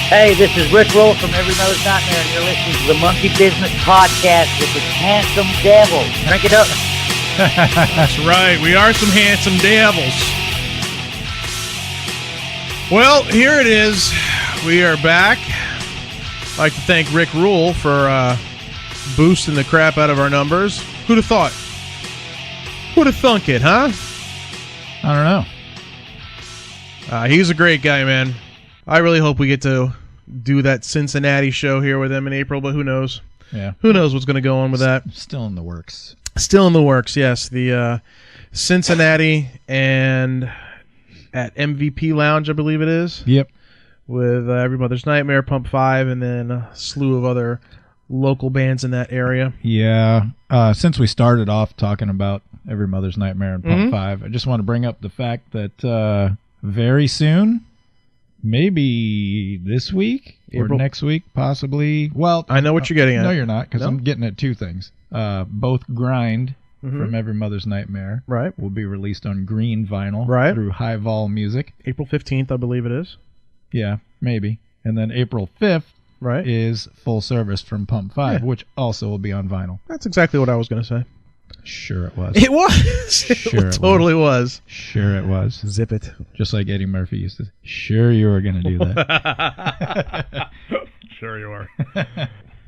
Hey, this is Rick Roll from Every Mother's Nightmare, and you're listening to the Monkey Business Podcast with the Handsome Devil. Drink it up. That's right. We are some handsome devils. Well, here it is. We are back. I'd like to thank Rick Rule for boosting the crap out of our numbers. Who'd have thought? Who'd have thunk it, huh? I don't know. He's a great guy, man. I really hope we get to do that Cincinnati show here with him in April, but who knows? Yeah. Who knows what's going to go on with that? Still in the works. Still in the works, yes. The Cincinnati and at MVP Lounge, I believe it is. Yep. With Every Mother's Nightmare, Pump 5, and then a slew of other local bands in that area. Yeah. Since we started off talking about Every Mother's Nightmare and Pump 5, I just want to bring up the fact that very soon, maybe this week or next week, possibly. Well, I know what you're getting at. No, you're not, because I'm getting at two things. Both Grind from Every Mother's Nightmare will be released on green vinyl through High Vol Music. April 15th, I believe it is. Yeah, maybe. And then April 5th is Full Service from Pump 5, which also will be on vinyl. That's exactly what I was going to say. Sure it was. It was. Sure it totally was. Sure it was. Zip it. Just like Eddie Murphy used to. Sure you were going to do that. Sure you are.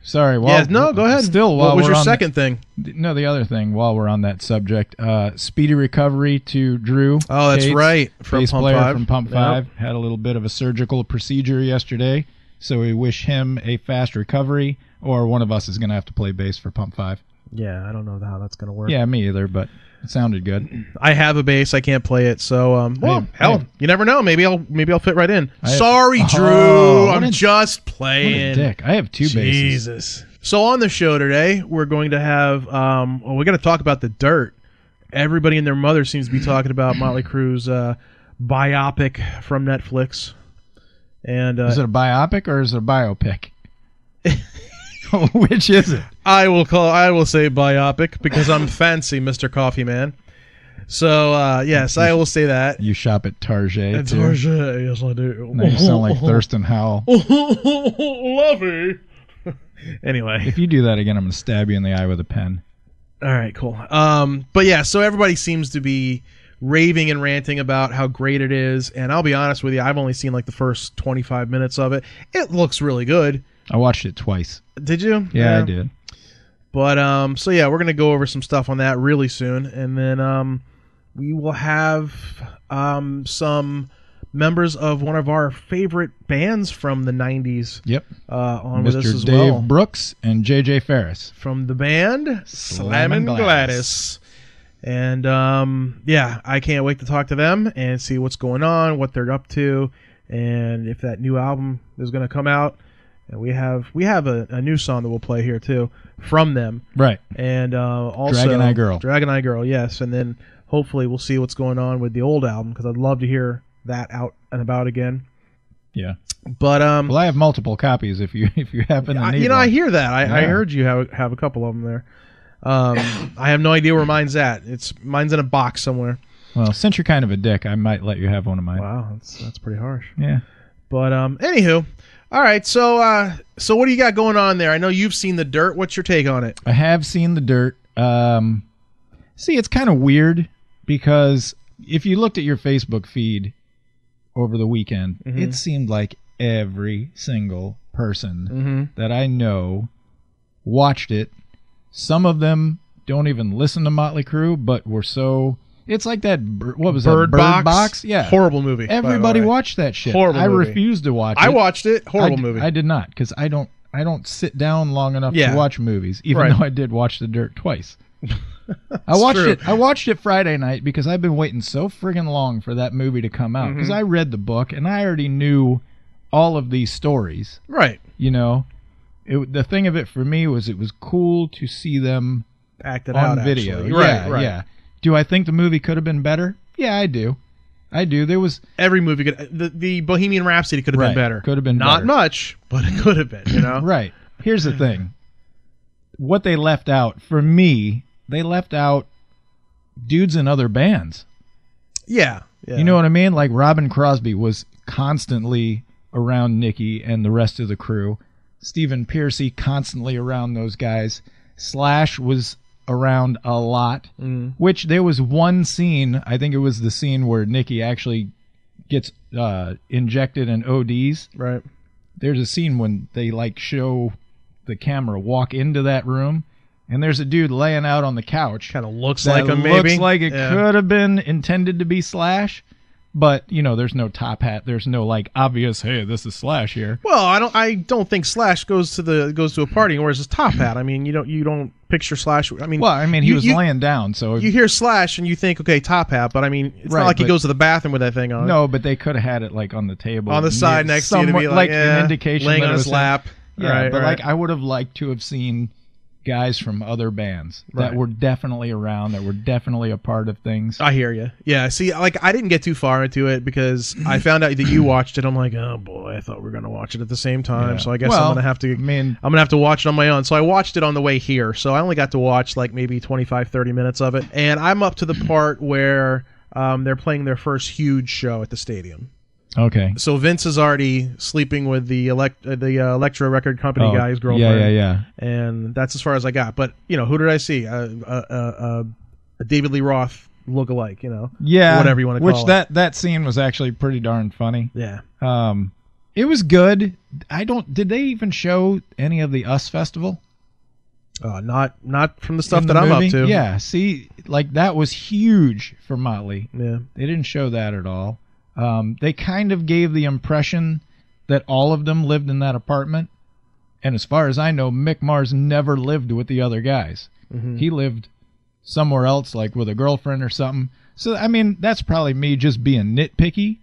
Sorry. Go ahead. Still, what was your second thing? No, the other thing, while we're on that subject, speedy recovery to Drew. Oh, that's Cates, right. From bass Pump player 5. from Pump 5. Had a little bit of a surgical procedure yesterday, so we wish him a fast recovery, or one of us is going to have to play bass for Pump 5. Yeah, I don't know how that's going to work. Yeah, me either, but it sounded good. I have a bass. I can't play it, so you never know. Maybe I'll fit right in. Sorry, Drew. I'm just playing. What a dick. I have two basses. Jesus. So on the show today, we're going to have we got to talk about The Dirt. Everybody and their mother seems to be talking about Motley Crue's biopic from Netflix. And is it a biopic or is it a biopic? Which is it? I will say biopic because I'm fancy, Mr. Coffee Man. So yes, I will say that. You shop at Target. At Target, yes I do. Now you sound like Thurston Howell. Lovey. Anyway, if you do that again, I'm going to stab you in the eye with a pen. All right, cool. But yeah, so everybody seems to be raving and ranting about how great it is, and I'll be honest with you, I've only seen like the first 25 minutes of it. It looks really good. I watched it twice. Did you? Yeah, I did. But so yeah, we're gonna go over some stuff on that really soon, and then we will have some members of one of our favorite bands from the 90s. Yep. On Mr. with us as Dave well. Brooks and JJ Farris From the band Slammin Gladys. And yeah, I can't wait to talk to them and see what's going on, what they're up to, and if that new album is going to come out. And we have a new song that we'll play here too from them. Right. And also Dragon Eye Girl. Dragon Eye Girl, yes. And then hopefully we'll see what's going on with the old album because I'd love to hear that out and about again. Yeah. But well, I have multiple copies if you happen to need one. I hear that. I heard you have a couple of them there. I have no idea where mine's at. Mine's in a box somewhere. Well, since you're kind of a dick, I might let you have one of mine. Wow, that's pretty harsh. Yeah. But anywho, all right. So what do you got going on there? I know you've seen The Dirt. What's your take on it? I have seen The Dirt. See, it's kind of weird because if you looked at your Facebook feed over the weekend, it seemed like every single person that I know watched it. Some of them don't even listen to Motley Crue, but were so... It's like that... What was Bird that? Bird Box? Yeah. Horrible movie. Everybody watched that shit. Horrible movie. I refused to watch it. I watched it. Horrible movie. I did not, because I don't sit down long enough to watch movies, even though I did watch The Dirt twice. I watched it Friday night because I've been waiting so friggin' long for that movie to come out, because I read the book and I already knew all of these stories. Right. You know, the thing of it for me was it was cool to see them acted on out video. Actually. Right. Yeah. Do I think the movie could have been better? Yeah, I do. There was every movie could. The Bohemian Rhapsody could have been better. Could have been not better. much, but it could have been. You know. Right. Here's the thing. What they left out for me, they left out dudes in other bands. Yeah. You know what I mean? Like Robin Crosby was constantly around Nikki and the rest of the crew. Stephen Pearcy constantly around those guys. Slash was around a lot, which there was one scene, I think it was the scene where Nikki actually gets injected and ODs. Right. There's a scene when they like show the camera walk into that room, and there's a dude laying out on the couch. Kind of looks like him, maybe. Looks like it could have been intended to be Slash. But, you know, there's no top hat. There's no, like, obvious, hey, this is Slash here. Well, I don't think Slash goes to a party and wears his top hat. I mean, you don't picture Slash. I mean, well, I mean, he was laying down, so you hear Slash and you think, okay, top hat. But I mean, it's not like he goes to the bathroom with that thing on. No, but they could have had it like on the table, on the side next to you, to be like an indication, laying that on his lap. Yeah, right, but right. like I would have liked to have seen guys from other bands that were definitely around, that were definitely a part of things. I hear you. Yeah, see, like I didn't get too far into it because I found out that you watched it. I'm like, oh boy, I thought we were gonna watch it at the same time. Yeah. So I guess I'm gonna have to. I'm gonna have to watch it on my own. So I watched it on the way here. So I only got to watch like maybe 25, 30 minutes of it, and I'm up to the part where they're playing their first huge show at the stadium. Okay. So Vince is already sleeping with the Elektra record company guy's girlfriend. Yeah. And that's as far as I got. But you know, who did I see? A David Lee Roth lookalike. You know. Yeah. Whatever you want to call it. Which that scene was actually pretty darn funny. Yeah. It was good. Did they even show any of the US Festival? Not from the stuff that I'm up to. Yeah. See, like that was huge for Motley. Yeah. They didn't show that at all. They kind of gave the impression that all of them lived in that apartment. And as far as I know, Mick Mars never lived with the other guys. Mm-hmm. He lived somewhere else, like with a girlfriend or something. So, I mean, that's probably me just being nitpicky.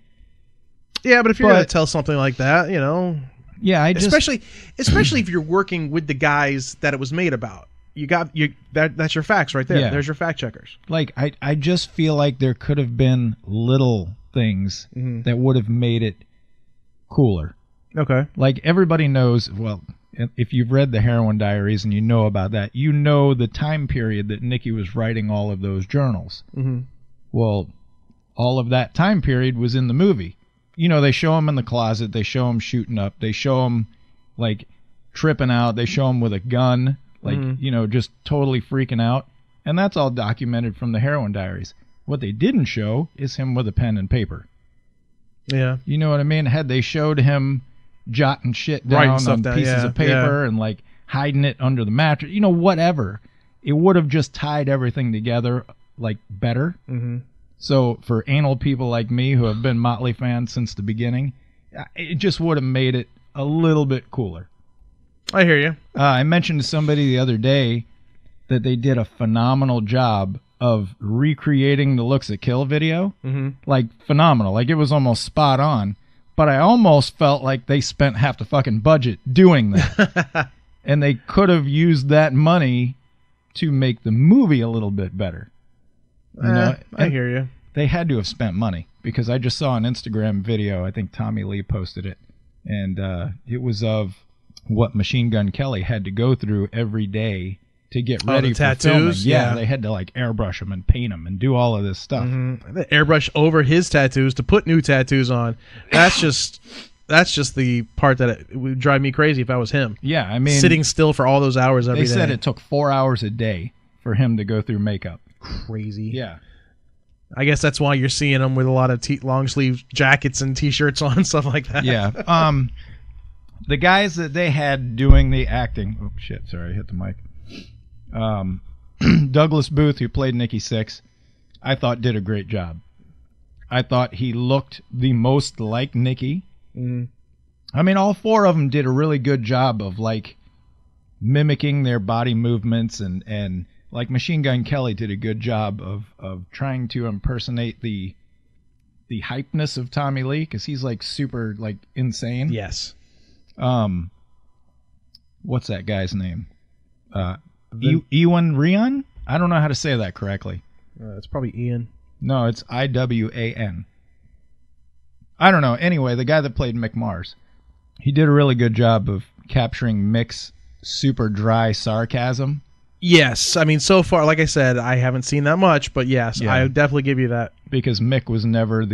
Yeah, but if you're going to tell something like that, you know. Yeah, especially if you're working with the guys that it was made about. That's your facts right there. Yeah. There's your fact checkers. Like, I just feel like there could have been little things that would have made it cooler. Okay. Like everybody knows, well, if you've read the Heroin Diaries and you know about that, you know the time period that Nikki was writing all of those journals. Mm-hmm. Well, all of that time period was in the movie. You know, they show him in the closet, they show him shooting up, they show him like tripping out, they show him with a gun, like, you know, just totally freaking out. And that's all documented from the Heroin Diaries. What they didn't show is him with a pen and paper. Yeah. You know what I mean? Had they showed him jotting shit down on pieces of paper and like hiding it under the mattress, you know, whatever, it would have just tied everything together like better. Mm-hmm. So for anal people like me who have been Motley fans since the beginning, it just would have made it a little bit cooler. I hear you. I mentioned to somebody the other day that they did a phenomenal job of recreating the Looks That Kill video. Mm-hmm. Like, phenomenal. Like, it was almost spot on. But I almost felt like they spent half the fucking budget doing that. And they could have used that money to make the movie a little bit better. You know? I hear you. They had to have spent money, because I just saw an Instagram video. I think Tommy Lee posted it. And it was of what Machine Gun Kelly had to go through every day to get ready for tattoos? filming. Yeah, they had to like airbrush them and paint them and do all of this stuff. Mm-hmm. Airbrush over his tattoos to put new tattoos on. That's just the part that it would drive me crazy if I was him. Yeah, I mean, sitting still for all those hours every day. They said it took 4 hours a day for him to go through makeup. Crazy. Yeah. I guess that's why you're seeing him with a lot of long sleeve jackets and t-shirts on, stuff like that. Yeah. The guys that they had doing the acting. Oh shit! Sorry, I hit the mic. Douglas Booth, who played Nikki Sixx, I thought did a great job. I thought he looked the most like Nikki. Mm. I mean, all four of them did a really good job of like mimicking their body movements, and like Machine Gun Kelly did a good job of trying to impersonate the hypeness of Tommy Lee, because he's like super like insane. Yes. What's that guy's name? Iwan Rian? I don't know how to say that correctly. It's probably Ian. No, it's Iwan. I don't know. Anyway, the guy that played Mick Mars, he did a really good job of capturing Mick's super dry sarcasm. Yes. I mean, so far, like I said, I haven't seen that much, but yes, I would definitely give you that. Because Mick was never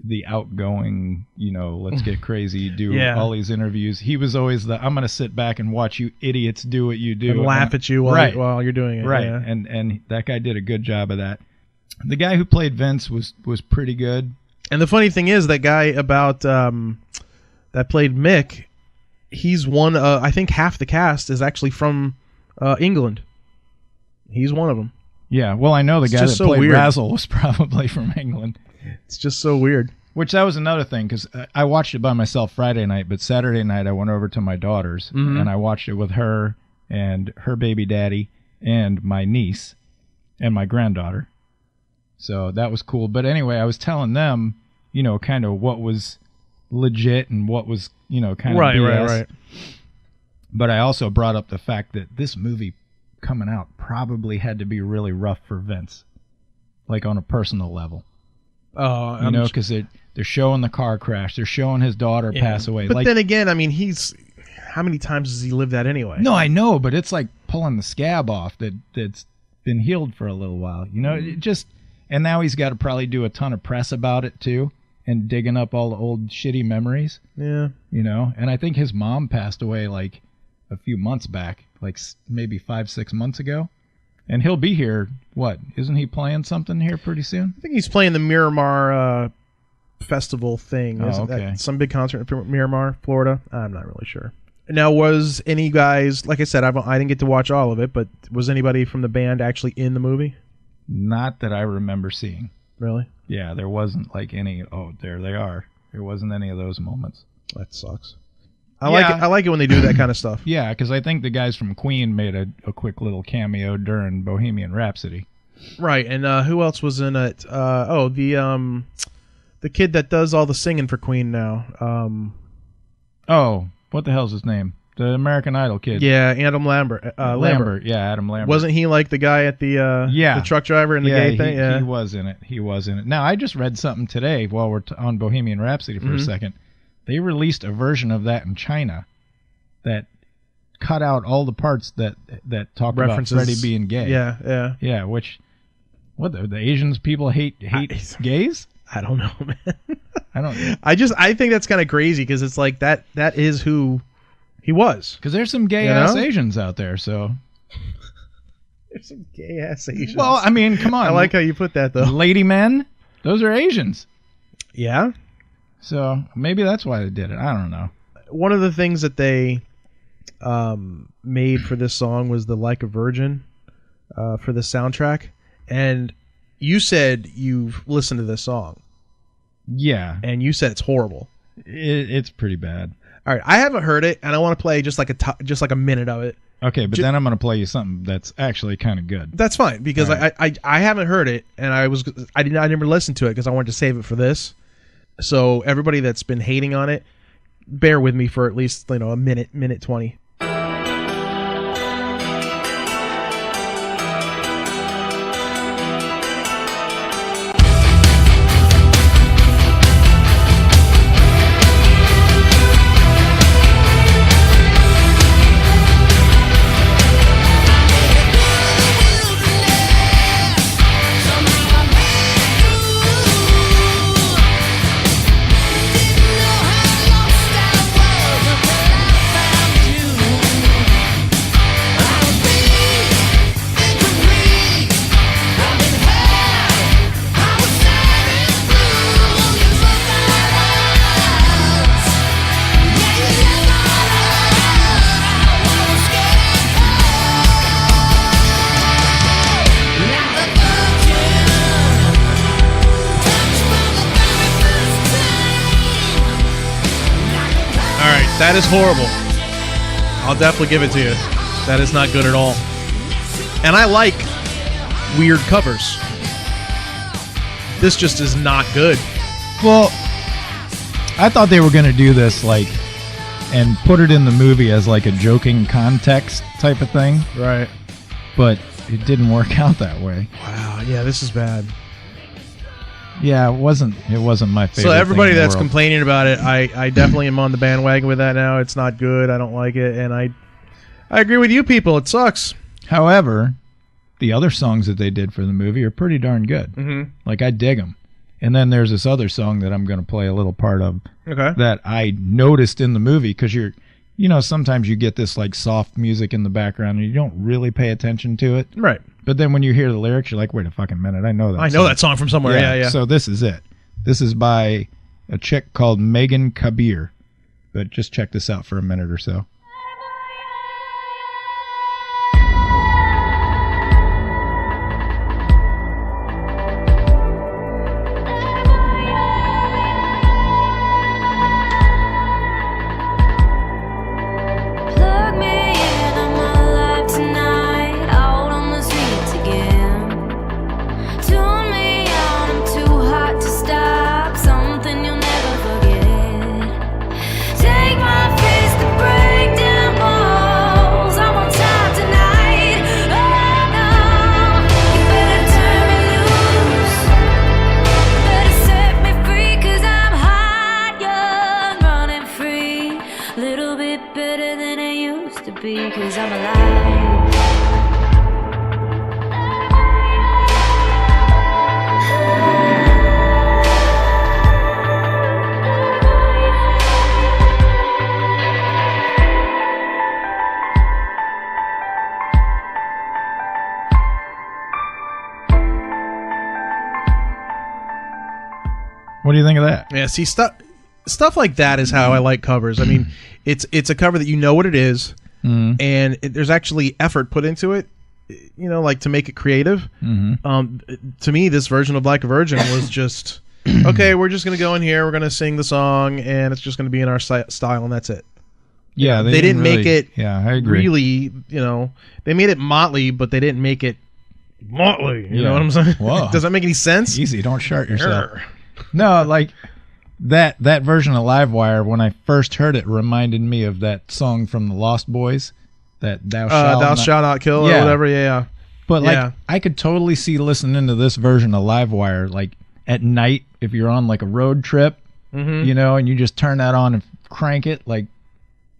the outgoing, let's get crazy, do Yeah. all these interviews. He was always I'm going to sit back and watch you idiots do what you do. And laugh at you while you're doing it. Right. Yeah. And that guy did a good job of that. The guy who played Vince was pretty good. And the funny thing is, that guy about that played Mick, he's one. I think half the cast is actually from England. He's one of them. Yeah, well, I know the guy that so played weird. Razzle was probably from England. It's just so weird. Which that was another thing, because I watched it by myself Friday night, but Saturday night I went over to my daughter's, and I watched it with her and her baby daddy and my niece and my granddaughter. So that was cool. But anyway, I was telling them, kind of what was legit and what was, kind of BS. Right. But I also brought up the fact that this movie coming out probably had to be really rough for Vince, like on a personal level. Oh, Because they're showing the car crash, they're showing his daughter pass away. But then again, I mean, how many times has he lived that anyway? No, I know, but it's like pulling the scab off that's been healed for a little while. It just, and now he's got to probably do a ton of press about it too, and digging up all the old shitty memories. Yeah. And I think his mom passed away like a few months back, like maybe 5-6 months ago. And he'll be here, what? Isn't he playing something here pretty soon? I think he's playing the Miramar festival thing. Oh, Isn't okay. that some big concert in Miramar, Florida? I'm not really sure. Now, was any guys, like I said, I didn't get to watch all of it, but was anybody from the band actually in the movie? Not that I remember seeing. Really? Yeah, there wasn't like any, there they are. There wasn't any of those moments. That sucks. I like it when they do that kind of stuff. Yeah, because I think the guys from Queen made a quick little cameo during Bohemian Rhapsody. Right, and who else was in it? The kid that does all the singing for Queen now. What the hell's his name? The American Idol kid. Yeah, Adam Lambert. Lambert. Yeah, Adam Lambert. Wasn't he like the guy at the truck driver in the gay thing? Yeah, he was in it. Now, I just read something today while we're on Bohemian Rhapsody for a second. They released a version of that in China that cut out all the parts that talk references about Freddie being gay. Yeah. Which, what the Asians people hate gays? I don't know, man. I don't. I think that's kind of crazy because it's like that is who he was. Because there's some gay ass Asians out there, so. There's some gay ass Asians. Well, I mean, come on. I like how you put that though. Lady men, those are Asians. Yeah. So maybe that's why they did it. I don't know. One of the things that they made for this song was the "Like a Virgin" for the soundtrack, and you said you've listened to this song. Yeah, and you said it's horrible. It's pretty bad. All right, I haven't heard it, and I want to play just like a minute of it. Okay, but then I'm going to play you something that's actually kind of good. That's fine because right. I haven't heard it, and I never listened to it because I wanted to save it for this. So everybody that's been hating on it, bear with me for at least a minute 20. That is horrible. I'll definitely give it to you. That is not good at all. And I like weird covers. This just is not good. Well, I thought they were going to do this and put it in the movie as like a joking context type of thing. Right. But it didn't work out that way. Wow. Yeah, this is bad. Yeah, it wasn't my favorite. So everybody thing in the that's world. complaining about it, I definitely am on the bandwagon with that now. It's not good. I don't like it, and I agree with you people. It sucks. However, the other songs that they did for the movie are pretty darn good. Mm-hmm. Like I dig them. And then there's this other song that I'm going to play a little part of Okay. that I noticed in the movie, because sometimes you get this like soft music in the background and you don't really pay attention to it. Right. But then when you hear the lyrics, you're like, wwait a fucking minute, I know that. I know that song from somewhere. Yeah. So this is it. This is by a chick called Megan Kabir. But just check this out for a minute or so. What do you think of that? Yeah, see, stuff like that is how I like covers. I mean, it's a cover that you know what it is, and there's actually effort put into it, like to make it creative. To me, this version of Like a Virgin was just, okay, we're just going to go in here, we're going to sing the song, and it's just going to be in our style, and that's it. Yeah, they didn't make it I agree. really, they made it Motley, but they didn't make it Motley. You know what I'm saying? Whoa. Does that make any sense? Easy, don't shart yourself. No, like that version of Livewire, when I first heard it, reminded me of that song from the Lost Boys, that Thou Shalt Not Kill or whatever. Yeah. But I could totally see listening to this version of Livewire like at night if you're on like a road trip, and you just turn that on and crank it like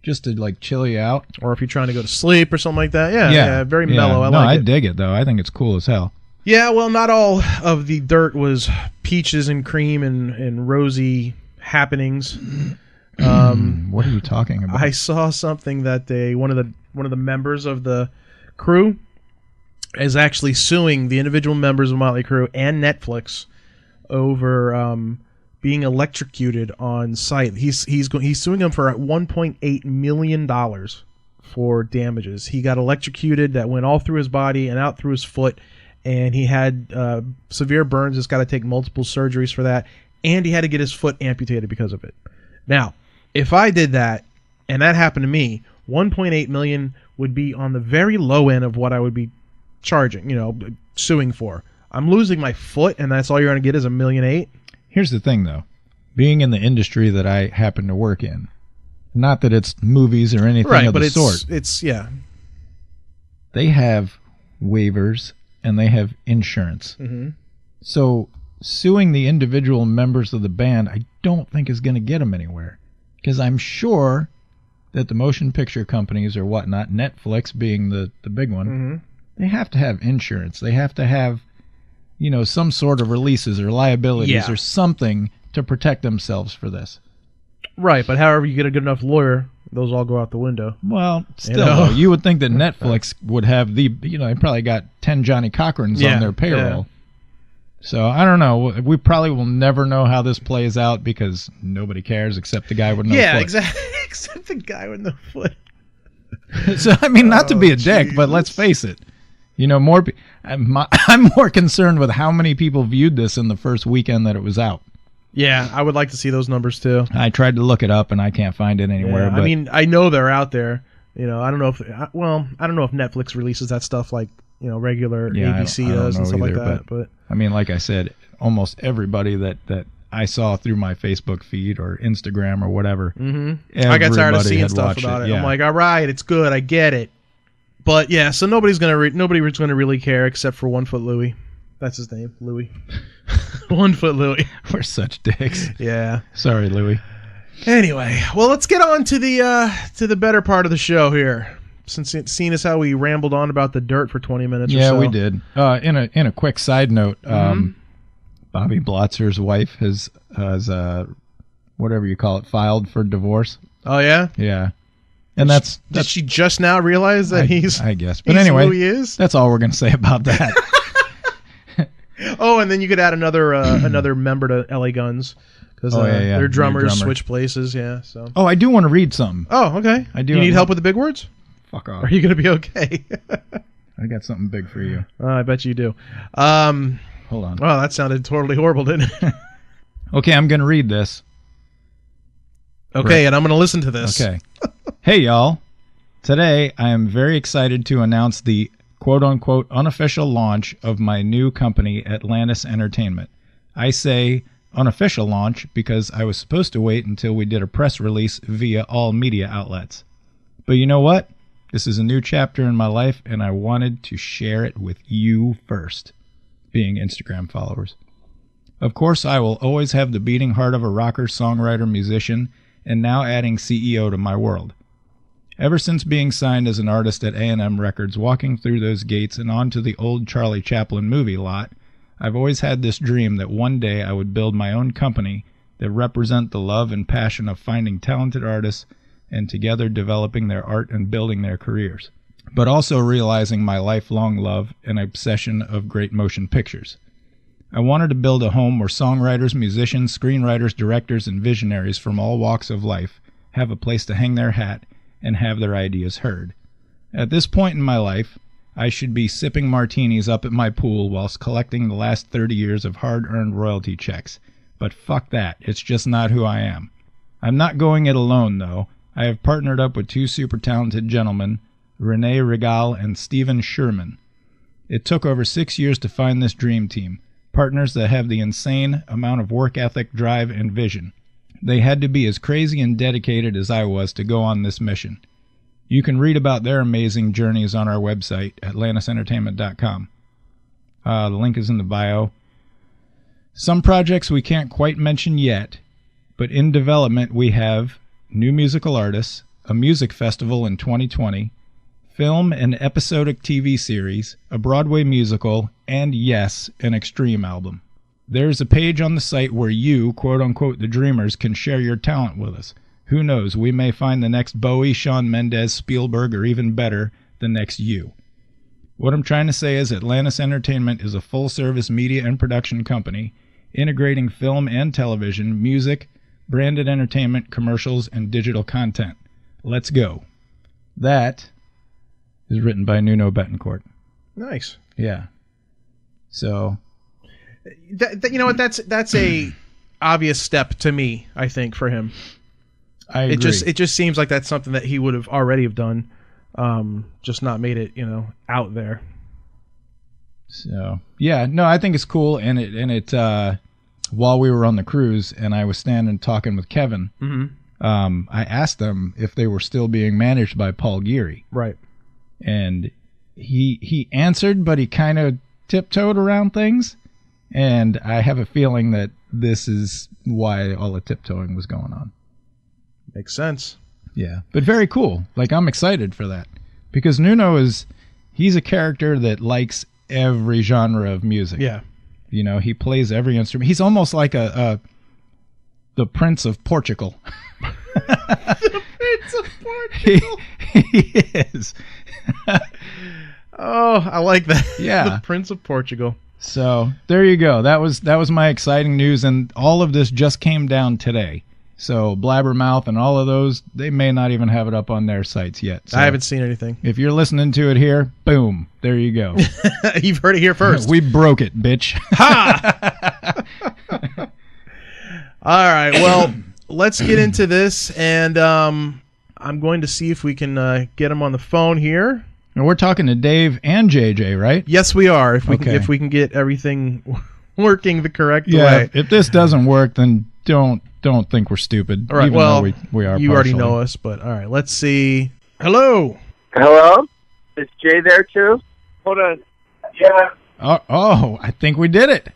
just to like chill you out, or if you're trying to go to sleep or something like that. Yeah, very mellow. I dig it though. I think it's cool as hell. Yeah, well, not all of the dirt was peaches and cream and rosy happenings. What are you talking about? I saw something that one of the members of the crew is actually suing the individual members of Motley Crue and Netflix over being electrocuted on site. He's suing them for $1.8 million for damages. He got electrocuted that went all through his body and out through his foot. And he had severe burns. He's got to take multiple surgeries for that. And he had to get his foot amputated because of it. Now, if I did that, and that happened to me, $1.8 million would be on the very low end of what I would be charging, suing for. I'm losing my foot, and that's all you're going to get is $1.8 million? Here's the thing, though. Being in the industry that I happen to work in, not that it's movies or anything of the sort. It's They have waivers and they have insurance. So suing the individual members of the band, I don't think is going to get them anywhere. Because I'm sure that the motion picture companies or whatnot, Netflix being the big one, they have to have insurance. They have to have, some sort of releases or liabilities or something to protect themselves for this. Right, but however you get a good enough lawyer, those all go out the window. Well, still, though, you would think that Netflix would have they probably got 10 Johnny Cochrans on their payroll. Yeah. So, I don't know. We probably will never know how this plays out because nobody cares except the guy with no foot. Yeah, exactly. Except the guy with no foot. So, I mean, not to be a dick, but let's face it. I'm more concerned with how many people viewed this in the first weekend that it was out. Yeah, I would like to see those numbers too. I tried to look it up and I can't find it anywhere. Yeah, but I mean, I know they're out there. I don't know if Netflix releases that stuff like regular ABC does and stuff like that. But I mean, like I said, almost everybody that I saw through my Facebook feed or Instagram or whatever. I got tired of seeing stuff about it. Yeah. I'm like, all right, it's good, I get it. But yeah, so nobody's gonna really care except for 1 Foot Louie. That's his name, Louie. 1 Foot Louie. We're such dicks. Yeah. Sorry, Louie. Anyway, well, let's get on to the better part of the show here. Since seeing as how we rambled on about the dirt for 20 minutes or so. Yeah, we did. In a quick side note, Bobby Blotzer's wife has whatever you call it, filed for divorce. Oh yeah. Yeah. And that's did she just now realize that I guess. But anyway, who he is? That's all we're going to say about that. Oh, and then you could add another member to LA Guns because their drummers switch places. Yeah. So. Oh, I do want to read something. Oh, okay. I do. You need help with the big words? Fuck off. Are you going to be okay? I got something big for you. I bet you do. Hold on. Well, that sounded totally horrible, didn't it? Okay, I'm going to read this. Okay, and I'm going to listen to this. Okay. Hey, y'all. Today, I am very excited to announce the quote-unquote unofficial launch of my new company, Atlantis Entertainment. I say unofficial launch because I was supposed to wait until we did a press release via all media outlets. But you know what? This is a new chapter in my life, and I wanted to share it with you first, being Instagram followers. Of course, I will always have the beating heart of a rocker, songwriter, musician, and now adding CEO to my world. Ever since being signed as an artist at A&M Records, walking through those gates and onto the old Charlie Chaplin movie lot, I've always had this dream that one day I would build my own company that represent the love and passion of finding talented artists and together developing their art and building their careers, but also realizing my lifelong love and obsession of great motion pictures. I wanted to build a home where songwriters, musicians, screenwriters, directors, and visionaries from all walks of life have a place to hang their hat and have their ideas heard. At this point in my life, I should be sipping martinis up at my pool whilst collecting the last 30 years of hard-earned royalty checks. But fuck that, it's just not who I am. I'm not going it alone, though. I have partnered up with two super talented gentlemen, Rene Regal and Steven Sherman. It took over 6 years to find this dream team, partners that have the insane amount of work ethic, drive, and vision. They had to be as crazy and dedicated as I was to go on this mission. You can read about their amazing journeys on our website, atlantisentertainment.com. The link is in the bio. Some projects we can't quite mention yet, but in development we have new musical artists, a music festival in 2020, film and episodic TV series, a Broadway musical, and yes, an Extreme album. There's a page on the site where you, quote-unquote, the dreamers, can share your talent with us. Who knows, we may find the next Bowie, Shawn Mendes, Spielberg, or even better, the next you. What I'm trying to say is Atlantis Entertainment is a full-service media and production company, integrating film and television, music, branded entertainment, commercials, and digital content. Let's go. That is written by Nuno Bettancourt. Nice. Yeah. So... you know what? That's a obvious step to me, I think, for him. I agree. It just seems like that's something that he would have already have done, just not made it, out there. So yeah, no, I think it's cool, and it while we were on the cruise and I was standing talking with Kevin, I asked them if they were still being managed by Paul Geary. Right. And he answered, but he kind of tiptoed around things. And I have a feeling that this is why all the tiptoeing was going on. Makes sense. Yeah. But very cool. Like, I'm excited for that. Because Nuno he's a character that likes every genre of music. Yeah. He plays every instrument. He's almost like the Prince of Portugal. The Prince of Portugal. He is. Oh, I like that. Yeah. The Prince of Portugal. So there you go. That was my exciting news, and all of this just came down today. So Blabbermouth and all of those, they may not even have it up on their sites yet. So I haven't seen anything. if you're listening to it here, boom, there you go. You've heard it here first. We broke it, bitch. Ha! All right. Well, let's get into this, and I'm going to see if we can get him on the phone here. And we're talking to Dave and JJ, right? Yes, we are. If we can get everything working the correct way. If this doesn't work, then don't think we're stupid. All right. Even Well, though we are. You already partially. know us, but all right. Let's see. Hello. Hello? Is Jay there too? Hold on. Yeah. Oh, I think we did it.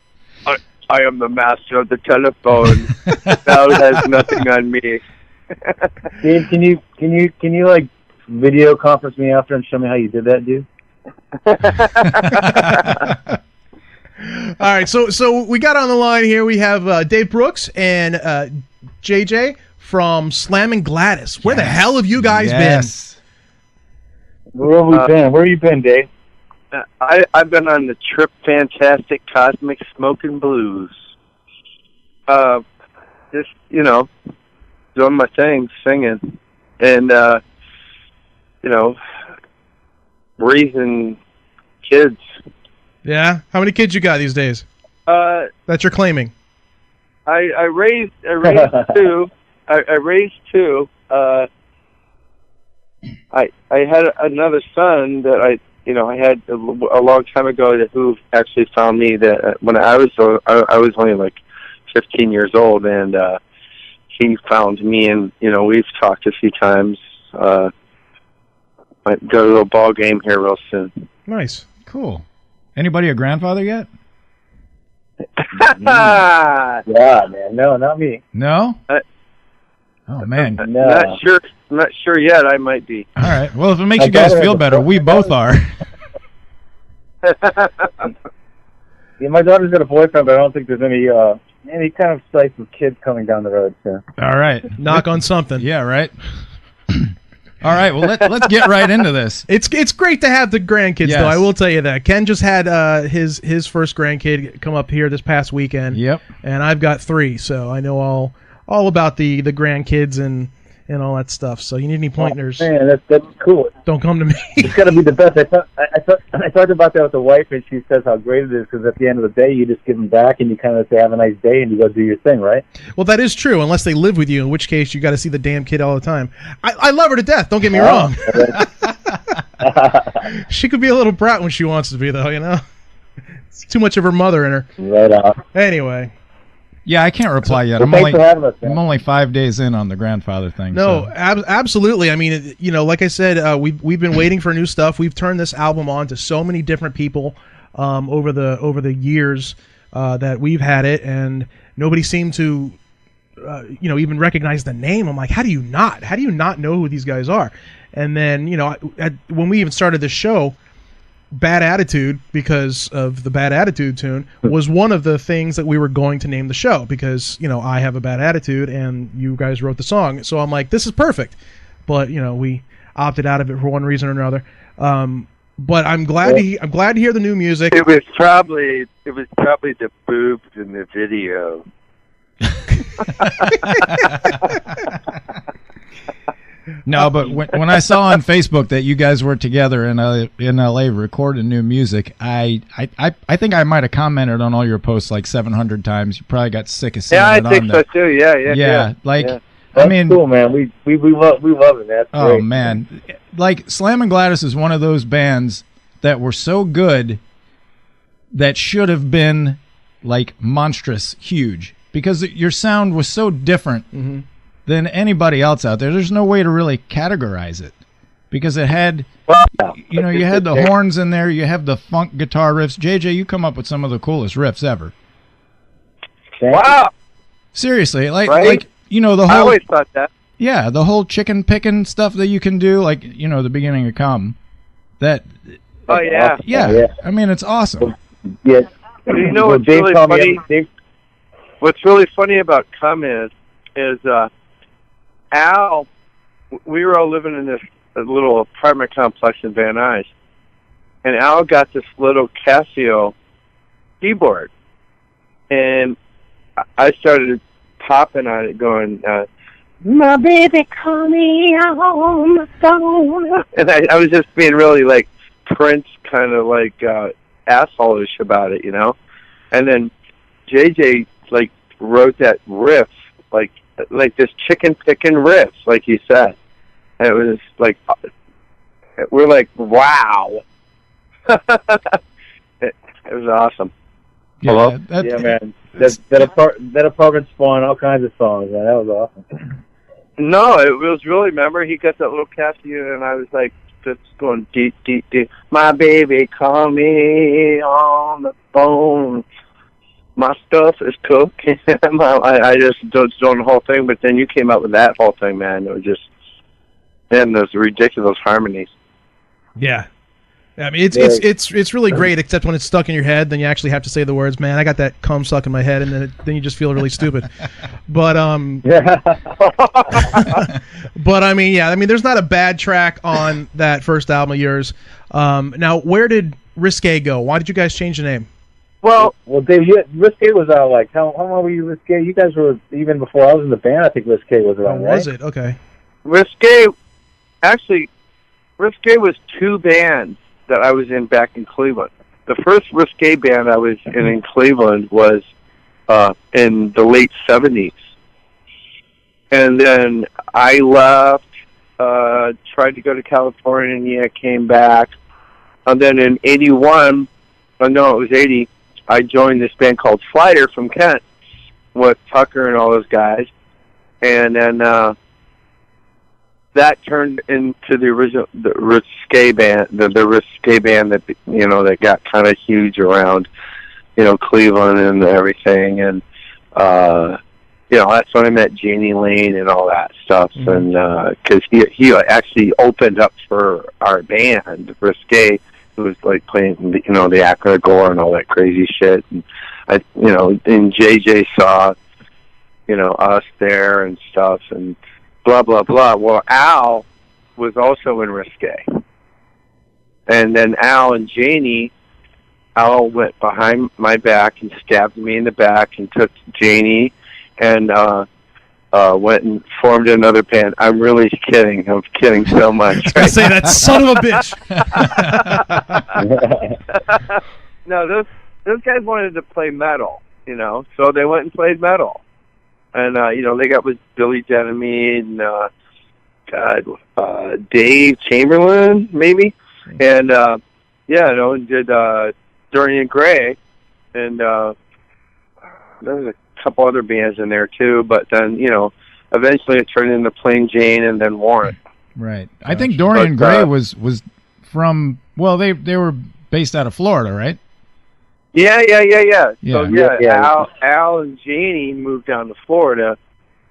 I am the master of the telephone. That has nothing on me. Dave, can you like video conference me after and show me how you did that, dude? All right, so we got on the line here. We have Dave Brooks and JJ from Slammin Gladys. Where the hell have you guys been? Where have we been? Where you been, Dave? I've been on the Trip Fantastic Cosmic Smoking Blues. Just, doing my thing, singing. And, raising kids. Yeah? How many kids you got these days? That you're claiming? I raised two. I raised two. I had another son that I had a long time ago who actually found me that when I was only like 15 years old, and he found me, and we've talked a few times. Might go to a ball game here real soon. Nice, cool. Anybody a grandfather yet? Yeah, man. No, not me. No. Oh man, no. Not sure. I'm not sure yet. I might be. All right. Well, if it makes you guys feel better, we both are. Yeah, my daughter's got a boyfriend, but I don't think there's any kind of sight of kids coming down the road. So. All right. Knock on something. Yeah. Right. All right. Well, let's get right into this. It's great to have the grandkids, though. I will tell you that. Ken just had his first grandkid come up here this past weekend. Yep. And I've got 3, so I know all about the grandkids and all that stuff. So you need any pointers? Oh, man, that's cool. Don't come to me. It's got to be the best. I talked about that with the wife, and she says how great it is because at the end of the day, you just give them back and you kind of say, "Have a nice day," and you go do your thing, right? Well, that is true, unless they live with you, in which case you got to see the damn kid all the time. I love her to death. Don't get me wrong. She could be a little brat when she wants to be, though. It's too much of her mother in her. Right on. Anyway. Yeah, I can't reply yet. Well, I'm only 5 days in on the grandfather thing. No, so. Absolutely. I mean, like I said, we've been waiting for new stuff. We've turned this album on to so many different people over the years that we've had it, and nobody seemed to even recognize the name. I'm like, how do you not know who these guys are? And then when we even started the show, Bad Attitude, because of the Bad Attitude tune, was one of the things that we were going to name the show because, I have a bad attitude and you guys wrote the song. So I'm like, this is perfect. But, we opted out of it for one reason or another. But I'm glad to hear the new music. It was probably the boobs in the video. No, but when I saw on Facebook that you guys were together in LA recording new music, I think I might have commented on all your posts like 700 times. You probably got sick of seeing it on there. Yeah, I think so too. Yeah. That's cool, man. We love it. That's great. Oh man, like Slammin Gladys is one of those bands that were so good that should have been like monstrous huge because your sound was so different. Mm-hmm. Than anybody else out there. There's no way to really categorize it because it had, you had the horns in there. You have the funk guitar riffs. JJ, you come up with some of the coolest riffs ever. Wow! Seriously, right? the whole. I always thought that. Yeah, the whole chicken picking stuff that you can do, like the beginning of "Come." That. Oh yeah. Yeah. I mean, it's awesome. Yes. What's really funny? What's really funny about "Come" is Al, we were all living in this little apartment complex in Van Nuys, and Al got this little Casio keyboard, and I started popping on it, going, "My baby, call me on the phone," and I was just being really like Prince, kind of like asshole-ish about it, and then JJ like wrote that riff, like this chicken picking riff, like you said. And it was like, we're like, wow. It was awesome. Yeah, hello? Yeah, man. That apartment spawned all kinds of songs, man. That was awesome. No, it was really, remember, he got that little Casio, and I was like, just going deep, deep, deep. My baby, call me on the phone. My stuff is cooking. I just doing the whole thing, but then you came up with that whole thing, man. It was just, man, those ridiculous harmonies. Yeah. I mean, it's really great, except when it's stuck in your head, then you actually have to say the words. Man, I got that cum stuck in my head, and then you just feel really stupid. But but I mean, there's not a bad track on that first album of yours. Now, where did Risque go? Why did you guys change the name? Well, Dave, Risque was out like how long were you Risque? You guys were even before I was in the band. I think Risque was around. Oh, was it? Okay. Risque was 2 bands that I was in back in Cleveland. The first Risque band I was in Cleveland was in the late 70s. And then I left, tried to go to California, came back. And then in 81, it was 80, I joined this band called Slider from Kent with Tucker and all those guys. And then that turned into the Risque band, the Risque band that that got kind of huge around Cleveland and everything, and that's when I met Jani Lane and all that stuff, and because he actually opened up for our band Risque, who was like playing the Acura Gore and all that crazy shit, and and JJ saw us there and stuff and blah, blah, blah. Well, Al was also in Risque. And then Al went behind my back and stabbed me in the back and took Jani and went and formed another band. I'm really kidding. I'm kidding so much. I was going to say, that son of a bitch. No, those guys wanted to play metal, so they went and played metal. And, they got with Billy Denemy and, Dave Chamberlain, maybe. And, and did, Dorian Gray. And, there was a couple other bands in there, too. But then, eventually it turned into Plain Jane and then Warrant. Right. I think Dorian Gray was from, well, they were based out of Florida, right? Yeah. So Al and Jani moved down to Florida,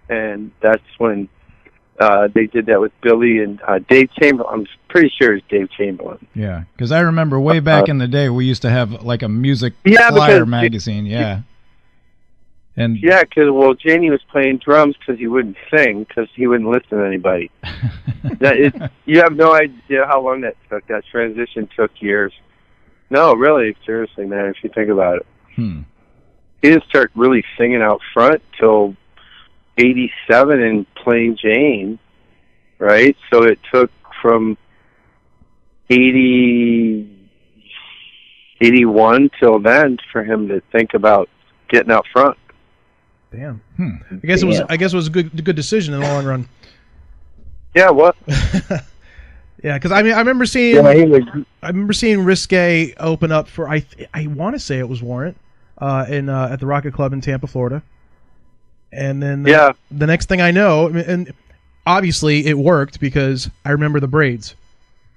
and that's when they did that with Billy and Dave Chamberlain. I'm pretty sure it's Dave Chamberlain. Yeah, because I remember way back in the day we used to have like a music flyer magazine. And because Jani was playing drums because he wouldn't sing because he wouldn't listen to anybody. You have no idea how long that took. That transition took years. No, really, seriously, man, if you think about it. He didn't start really singing out front till 87 in Plain Jane, right? So it took from 81 till then for him to think about getting out front. Damn. I guess it was a good decision in the long run. Yeah, what? Yeah, because I remember seeing Risque open up for I want to say it was Warrant at the Rocket Club in Tampa, Florida, and then the next thing I know, and obviously it worked because I remember the braids,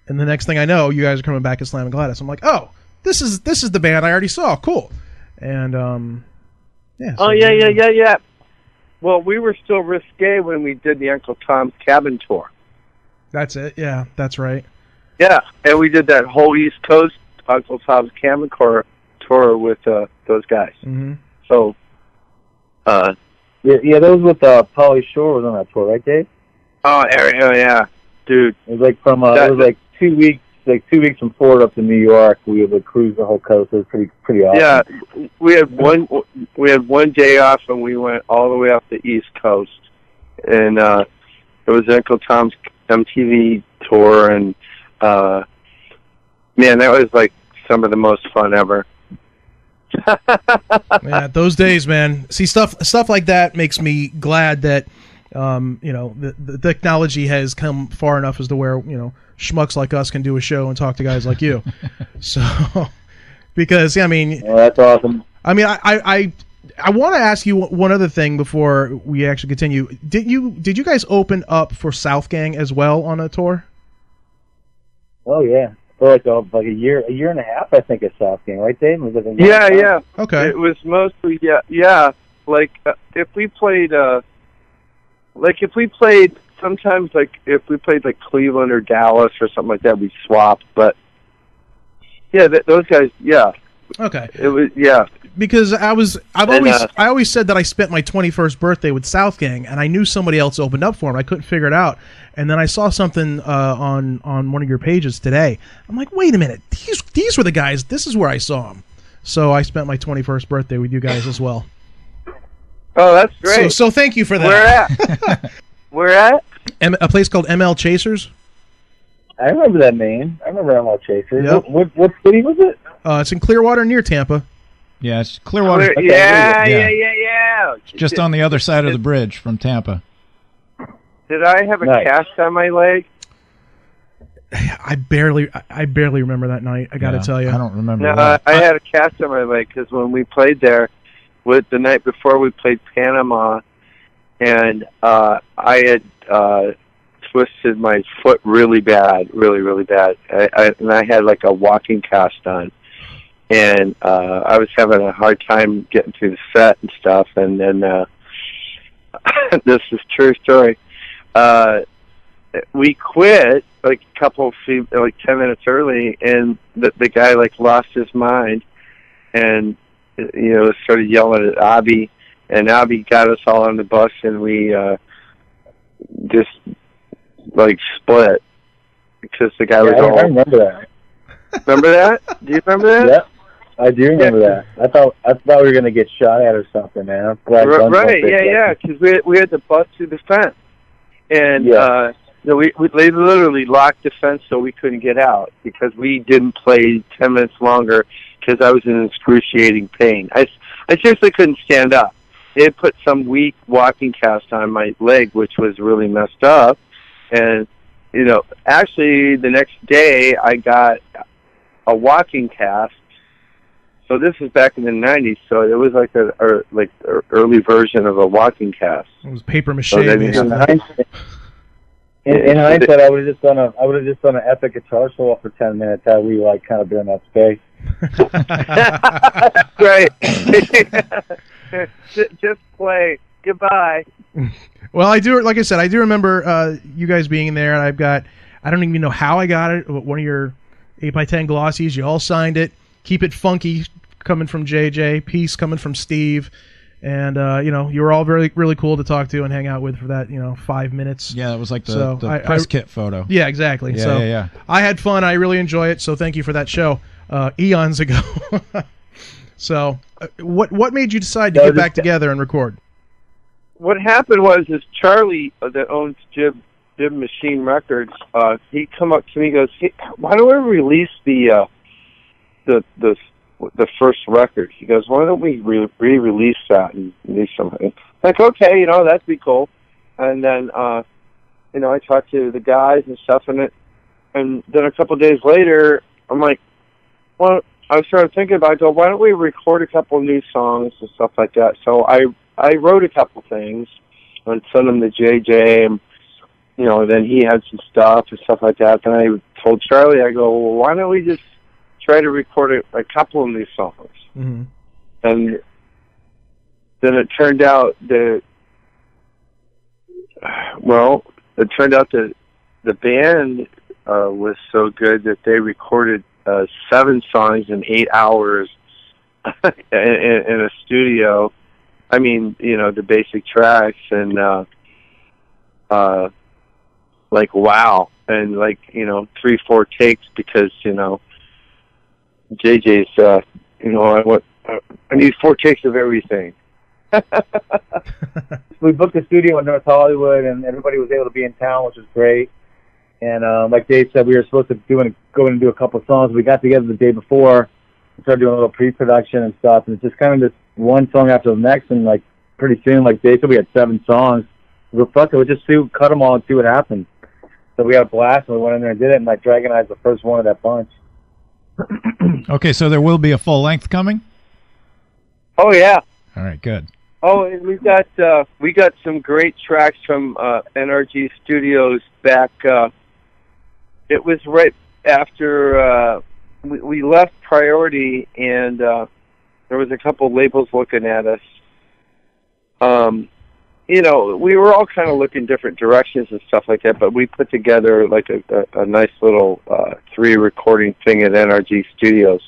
and the next thing I know, you guys are coming back at Slammin Gladys. I'm like, oh, this is the band I already saw, cool, and yeah. So, yeah. Well, we were still Risque when we did the Uncle Tom's Cabin tour. That's it. Yeah, that's right. Yeah, and we did that whole East Coast Uncle Tom's Cabin tour with those guys. Mm-hmm. So, that was with Pauly Shore was on that tour, right, Dave? Oh, yeah, dude. It was like from it was like 2 weeks, from Florida up to New York. We would cruise the whole coast. It was pretty awesome. Yeah, we had one day off, and we went all the way up the East Coast, and it was Uncle Tom's MTV tour, and man, that was like some of the most fun ever. Yeah, those days, man. See, stuff like that makes me glad that the technology has come far enough as to where schmucks like us can do a show and talk to guys like you. So, because well, that's awesome. I want to ask you one other thing before we actually continue. Did you guys open up for South Gang as well on a tour? Oh yeah, for like a year and a half, I think, at South Gang, right, Dave? Yeah. Okay. It was mostly Like if we played sometimes, like if we played like Cleveland or Dallas or something like that, we swapped. But Yeah, those guys. Yeah. Okay. It was Because I always said that I spent my 21st birthday with South Gang, and I knew somebody else opened up for him. I couldn't figure it out, and then I saw something on one of your pages today. I'm like, wait a minute, these were the guys. This is where I saw them. So I spent my 21st birthday with you guys as well. Oh, that's great. So thank you for that. Where at? A place called ML Chasers. I remember that name. I remember ML Chasers. Yep. What city was it? It's in Clearwater, near Tampa. Yeah, it's Clearwater. Yeah. Just on the other side of the bridge from Tampa. Did I have a cast on my leg? I barely remember that night. I got to tell you. I don't remember. No, that. I had a cast on my leg because when we played there, with the night before we played Panama, and I had twisted my foot really bad, really bad. And I had like a walking cast on, and I was having a hard time getting through the set and stuff. And then this is true story. We quit like a couple of feet, like 10 minutes early, and the guy like lost his mind, and started yelling at Abby, and Abby got us all on the bus, and we just like split because the guy was all. I remember that. Remember that? Do you remember that? Yep, I do remember that. I thought we were gonna get shot at or something, man. I'm glad right? Yeah. Because we had to bust through the fence, and we literally locked the fence so we couldn't get out because we didn't play 10 minutes longer because I was in excruciating pain. I seriously couldn't stand up. It put some weak walking cast on my leg, which was really messed up. And, actually the next day I got a walking cast. So this was back in the 90s, so it was like an early version of a walking cast. It was paper mache. So in hindsight, I would have just done an epic guitar solo for 10 minutes. Had we kind of been in that space. Right. Just play. Goodbye. Well, I do. Like I said, I do remember you guys being there, and I don't even know how I got it. One of your 8x10 glossies. You all signed it. Keep It Funky coming from JJ. Peace coming from Steve. And, you were all very, really cool to talk to and hang out with for that, 5 minutes. Yeah, it was like the press kit photo. Yeah, exactly. Yeah. I had fun. I really enjoy it. So thank you for that show eons ago. So what made you decide to get back together and record? What happened was Charlie that owns Jib Machine Records, he come up to me and goes, hey, why don't we release the first record? He goes, why don't we re-release that and do something? Like, okay, that'd be cool. And then, I talked to the guys and stuff, and then a couple of days later, I'm like, well, I started thinking about it. I go, why don't we record a couple of new songs and stuff like that? So I wrote a couple things and sent them to JJ, and, then he had some stuff and stuff like that. Then I told Charlie, I go, well, why don't we just try to record a couple of these songs? Mm-hmm. And then it turned out that, the band was so good that they recorded 7 songs in 8 hours in a studio. I mean, the basic tracks, and wow, and 3-4 takes because JJ's I need 4 takes of everything. We booked a studio in North Hollywood, and everybody was able to be in town, which was great. And like Dave said, we were supposed to go and do a couple of songs. We got together the day before and started doing a little pre-production and stuff. And it's just kind of just one song after the next. And pretty soon, like Dave said, we had 7 songs. We were fuck it, we'll just cut them all and see what happens. So we had a blast, and we went in there and did it. And Dragonized the first one of that bunch. Okay, so there will be a full length coming? Oh yeah. All right, good. Oh, and we got some great tracks from NRG Studios back. It was right after we left Priority, and there was a couple labels looking at us. you know, we were all kind of looking different directions and stuff like that, but we put together like a nice little 3-recording thing at NRG Studios,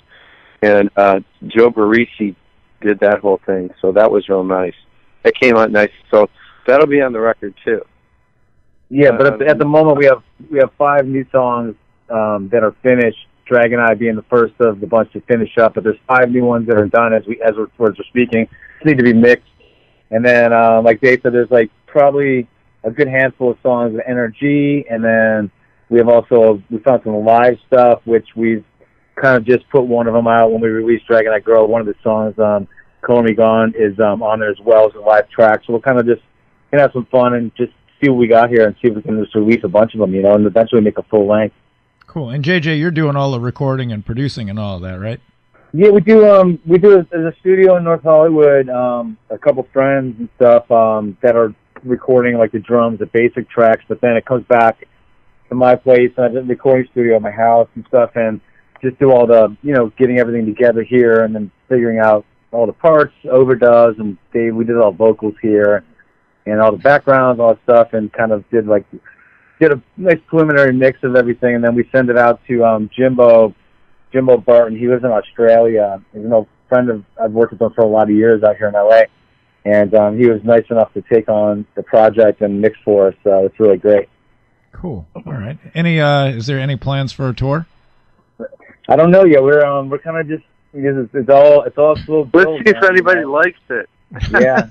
and Joe Barisi did that whole thing, so that was real nice. It came out nice, so that'll be on the record too. Yeah, but at the moment we have 5 new songs that are finished. Drag and I being the first of the bunch to finish up, but there's 5 new ones that are done as we're speaking. Just need to be mixed. And then, like Dave said, there's like probably a good handful of songs with NRG, and then we found some live stuff, which we've kind of just put one of them out when we released Drag and I Girl. One of the songs, Color Me Gone, is on there as well as a live track. So we'll kind of just gonna have some fun and just see what we got here and see if we can just release a bunch of them, you know, and eventually make a full length. Cool. And JJ, you're doing all the recording and producing and all of that, right? Yeah, we do. We do as a studio in North Hollywood. A couple friends and stuff that are recording like the drums, the basic tracks. But then it comes back to my place. I have a recording studio at my house and stuff, and just do all the, you know, getting everything together here, and then figuring out all the parts, overdubs, and we did all vocals here, and all the backgrounds, all that stuff, and kind of did a nice preliminary mix of everything, and then we send it out to Jimbo Barton. He lives in Australia. He's an old friend I've worked with him for a lot of years out here in LA, and he was nice enough to take on the project and mix for us. So it's really great. Cool. All right. Is there any plans for a tour? I don't know yet. We're kind of just, because it's all slow build. Let's see if anybody likes it. Yeah,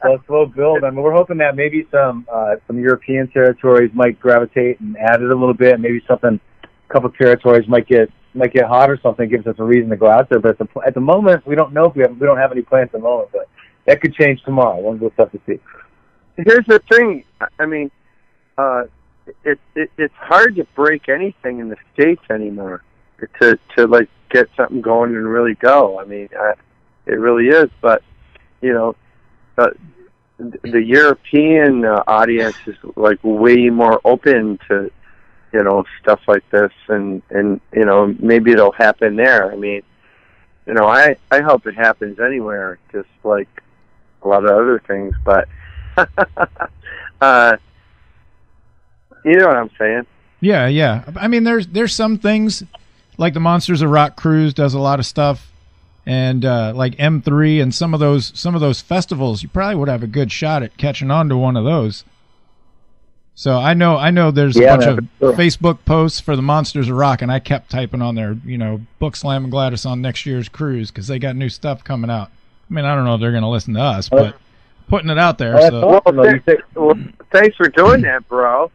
so slow build. I mean, we're hoping that maybe some European territories might gravitate and add it a little bit. Maybe a couple territories might get hot or something, gives us a reason to go out there. But at the moment, we don't know if we don't have any plans at the moment. But that could change tomorrow. We'll just have to see. Here's the thing. I mean, it's hard to break anything in the States anymore. To like get something going and really go. I mean, it really is. But you know, the European audience is like way more open to, you know, stuff like this, and you know, maybe it'll happen there. I mean, you know, I hope it happens anywhere, just like a lot of other things. But you know what I'm saying? Yeah. I mean, there's some things. Like the Monsters of Rock cruise does a lot of stuff, and like M3 and some of those festivals, you probably would have a good shot at catching on to one of those. So I know there's a bunch of Facebook posts for the Monsters of Rock, and I kept typing on there, you know, book Slammin Gladys on next year's cruise because they got new stuff coming out. I mean, I don't know if they're going to listen to us, but putting it out there. Well, thanks for doing that, bro.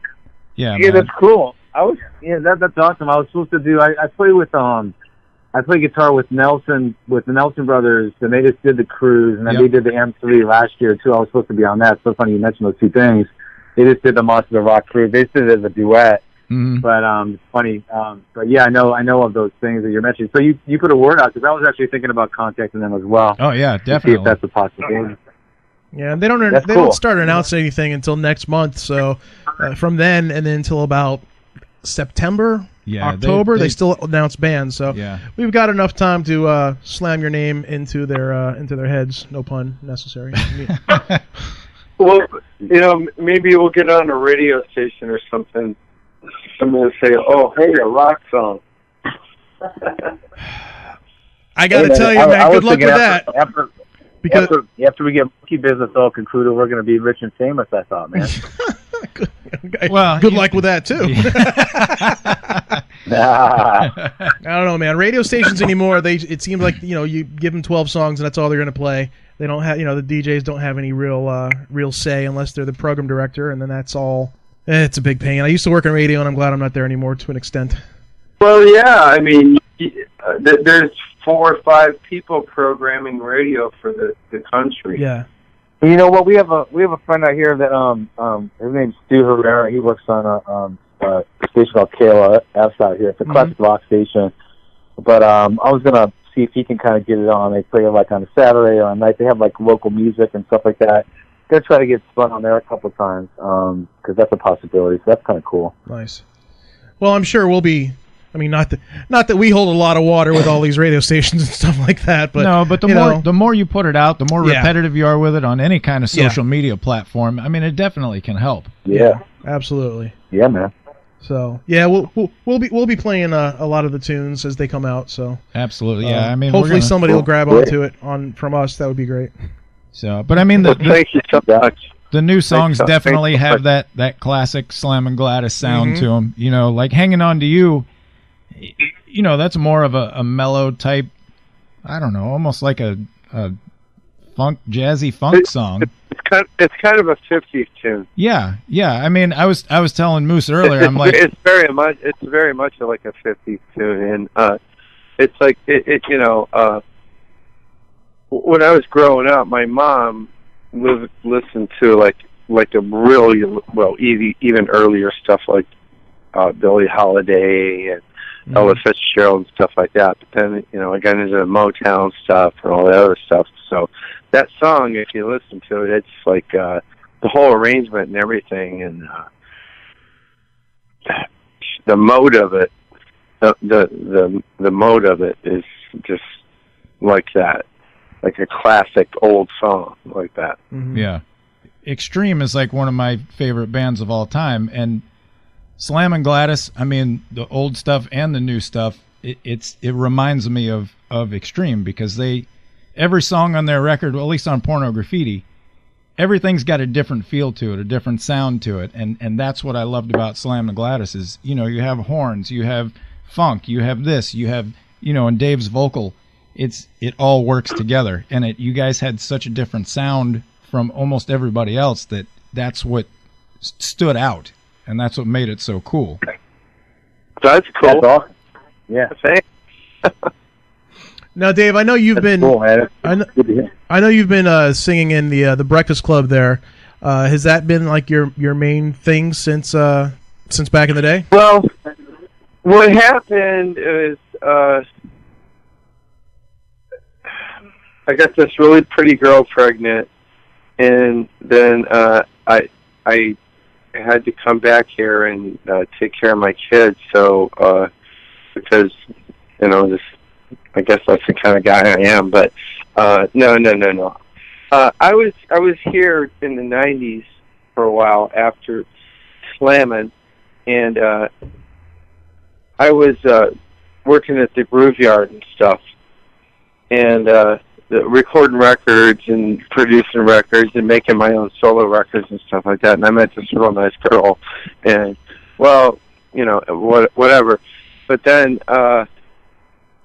Yeah, that's cool. That's awesome. I was supposed to do. I play with I play guitar with the Nelson brothers, and they just did the cruise, and then they did the M3 last year too. I was supposed to be on that. It's so funny you mentioned those two things. They just did the Monsters of Rock cruise. They did it as a duet. Mm-hmm. But it's funny. But yeah, I know of those things that you're mentioning. So you put a word out, because I was actually thinking about contacting them as well. Oh yeah, definitely. See if that's a possibility. Yeah, they don't start announcing anything until next month. So from then and then until about September, October, they still announce bands. So we've got enough time to slam your name into their heads. No pun necessary. Well, you know, maybe we'll get on a radio station or something. Someone will say, "Oh, hey, a rock song." I got to tell you, man, good luck with that. After we get Monkey Business all concluded, we're going to be rich and famous, I thought, man. Good luck with that, too. I don't know, man. Radio stations anymore, it seems like, you know, you give them 12 songs and that's all they're going to play. They don't have, you know, the DJs don't have any real say unless they're the program director, and then that's all. It's a big pain. I used to work in radio, and I'm glad I'm not there anymore to an extent. Well, yeah, I mean, there's 4 or 5 people programming radio for the country. Yeah. You know what? We have a friend out here that his name's Stu Herrera. He works on a station called KLS out here. It's a classic rock station. But I was gonna see if he can kind of get it on. They play it like on a Saturday or a night. They have like local music and stuff like that. Gonna try to get spun on there a couple of times because that's a possibility. So that's kind of cool. Nice. Well, I'm sure I mean, not that we hold a lot of water with all these radio stations and stuff like that, but no, but the more you put it out, the more repetitive you are with it on any kind of social media platform. I mean, it definitely can help. Yeah, absolutely. Yeah, man. So yeah, we'll be playing a lot of the tunes as they come out. So absolutely, yeah. I mean, hopefully somebody will grab onto it from us. That would be great. So, but I mean, thank you so much. The new songs definitely have that classic Slammin' Gladys sound to them. You know, like Hanging On to You. You know, that's more of a mellow type. I don't know, almost like a jazzy funk song. It's kind of a 50s tune. Yeah. I mean, I was telling Moose earlier. I'm like, it's very much like a 50s tune, and it's like you know, when I was growing up, my mom listened to like a really even earlier stuff like Billie Holiday and Ella Fitzgerald and stuff like that. But then, you know, I got into the Motown stuff and all the other stuff. So that song, if you listen to it, it's like the whole arrangement and everything, and the mode of it, the mode of it is just like that, like a classic old song like that. Yeah, Extreme is like one of my favorite bands of all time, and Slammin' Gladys, I mean, the old stuff and the new stuff, it reminds me of Extreme, because every song on their record, well, at least on Porno Graffiti, everything's got a different feel to it, a different sound to it, and that's what I loved about Slammin' Gladys is, you know, you have horns, you have funk, you have this, you have, you know, and Dave's vocal, it all works together, and you guys had such a different sound from almost everybody else that's what stood out. And that's what made it so cool. That's cool. That's awesome. Yeah. Thanks. Now, Dave, I know you've been. Cool, man. I know you've been singing in the Breakfast Club there. Has that been like your main thing since back in the day? Well, what happened is I got this really pretty girl pregnant, and then I had to come back here and take care of my kids. So because, you know, I guess that's the kind of guy I am. But no. I was here in the '90s for a while after Slammin', and I was working at the Groove Yard and stuff, and recording records and producing records and making my own solo records and stuff like that. And I met this real nice girl, and well, you know, whatever. But then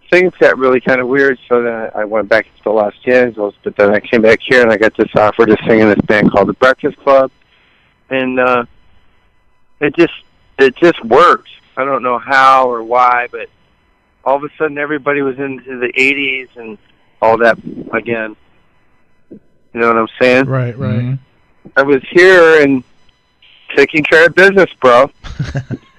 things got really kind of weird, so then I went back to Los Angeles. But then I came back here and I got this offer to sing in this band called the Breakfast Club, and it just worked. I don't know how or why, but all of a sudden everybody was into the '80s and all that again. You know what I'm saying? Right. Mm-hmm. I was here and taking care of business, bro.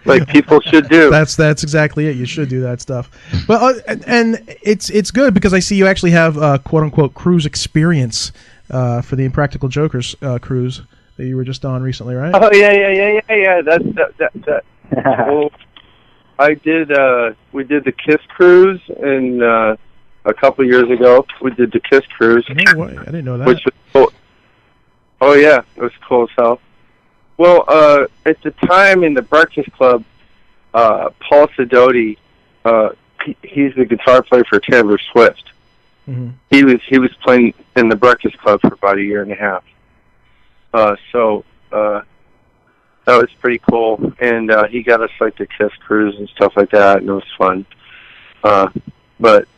Like people should do. That's exactly it. You should do that stuff. But and it's good because I see you actually have quote unquote cruise experience for the Impractical Jokers cruise that you were just on recently, right? Oh yeah. That. Well, I did. We did the Kiss cruise and. A couple years ago, we did the Kiss cruise. No way. I didn't know that. Which was cool. Oh yeah, it was cool as hell. Well, at the time in the Breakfast Club, Paul Sidoti, he's the guitar player for Taylor Swift. Mm-hmm. He was playing in the Breakfast Club for about a year and a half. So that was pretty cool, and he got us like the Kiss cruise and stuff like that, and it was fun. But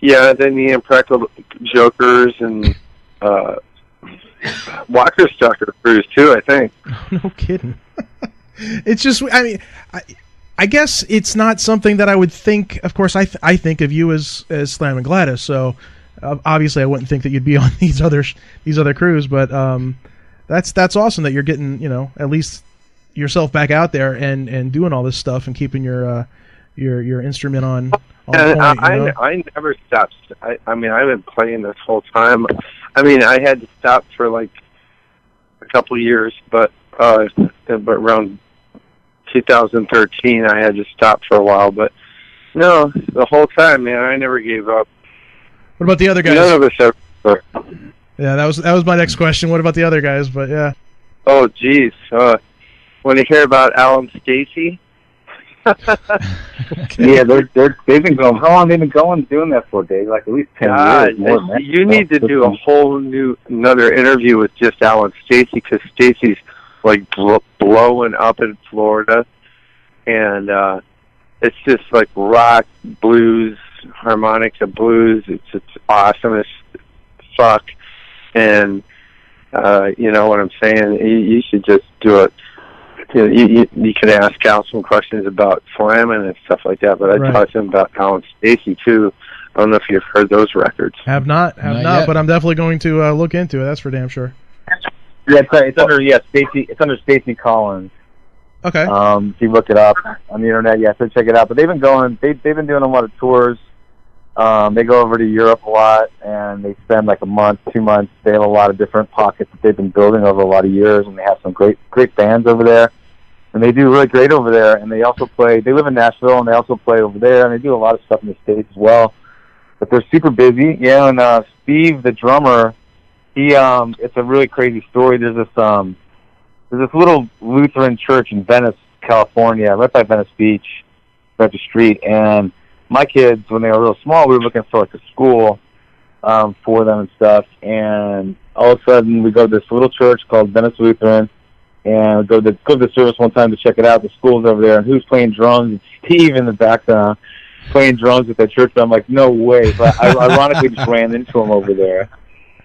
yeah, then the Impractical Jokers and Walker Stalker cruise too, I think. No kidding. It's just, I mean, I guess it's not something that I would think. Of course, I think of you as Slammin' Gladys, so obviously I wouldn't think that you'd be on these other crews. But that's awesome that you're getting, you know, at least yourself back out there and doing all this stuff and keeping your instrument on point, I never stopped. I mean, I've been playing this whole time. I mean, I had to stop for like a couple years, but around 2013, I had to stop for a while. But no, the whole time, man, I never gave up. What about the other guys? None of us ever. Yeah, that was my next question. What about the other guys? But yeah. Oh, geez. Want to hear about Alan Stacey? Yeah, they've been going. How long have they been going doing that for, Dave? Like at least 10 years. More than that. You need to do a whole another interview with just Alan Stacey, because Stacey's like blowing up in Florida, and it's just like rock, blues, harmonica blues. It's awesome as fuck, and you know what I'm saying. You should just do it. You can ask Al some questions about slamming and stuff like that, but I talked to him about Alan Stacey too. I don't know if you've heard those records. Have not, but I'm definitely going to look into it. That's for damn sure. Yeah, it's under Stacey. It's under Stacey Collins. Okay. If you look it up on the internet, so check it out. But they've been going. They've been doing a lot of tours. They go over to Europe a lot, and they spend like a month, 2 months. They have a lot of different pockets that they've been building over a lot of years, and they have some great bands over there. And they do really great over there, and they also play. They live in Nashville, and they also play over there, and they do a lot of stuff in the States as well. But they're super busy. Yeah, and Steve, the drummer, it's a really crazy story. There's this little Lutheran church in Venice, California, right by Venice Beach, right up the street. And my kids, when they were real small, we were looking for like a school for them and stuff. And all of a sudden, we go to this little church called Venice Lutheran, and go to the service one time to check it out. The school's over there, and who's playing drums? It's Steve in the background playing drums at that church. I'm like, no way. So I ironically just ran into him over there.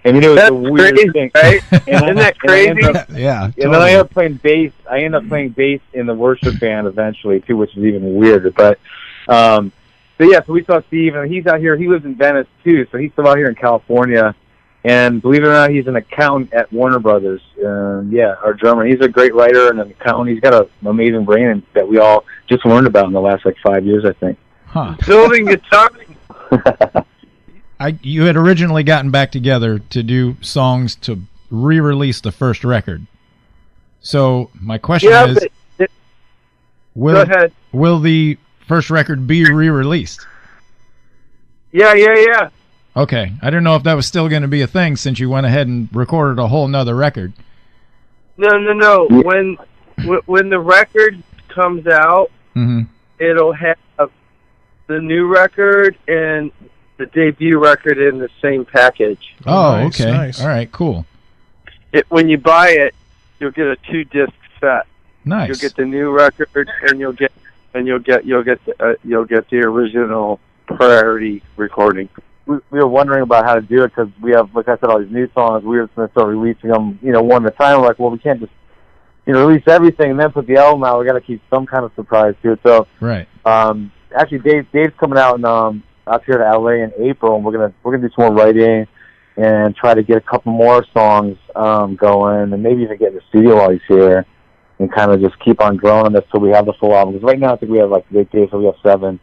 And you know, it's the weirdest thing, right? Isn't that crazy? Yeah. And then I ended up playing bass. I ended up playing bass in the worship band eventually too, which is even weirder. But so we saw Steve, and he's out here. He lives in Venice too, so he's still out here in California. And believe it or not, he's an accountant at Warner Brothers. Our drummer. He's a great writer and an accountant. He's got an amazing brain that we all just learned about in the last 5 years, I think. Huh. Building guitar. You had originally gotten back together to do songs to re-release the first record. So my question is, go ahead. Will the first record be re-released? Yeah. Okay. I didn't know if that was still going to be a thing since you went ahead and recorded a whole nother record. No. When the record comes out, it'll have the new record and the debut record in the same package. Oh, nice, okay. Nice. All right, cool. When you buy it, you'll get a 2-disc set. Nice. You'll get the new record, and you'll get the original priority recording. We were wondering about how to do it because we have, like I said, all these new songs. We were going to start releasing them, one at a time. We're like, well, we can't just, release everything and then put the album out. We got to keep some kind of surprise to it. So, right. Actually, Dave's coming out out here to LA in April, and we're gonna do some more writing and try to get a couple more songs going, and maybe even get in the studio while he's here, and kind of just keep on growing this till we have the full album. Because right now, I think we have so we have seven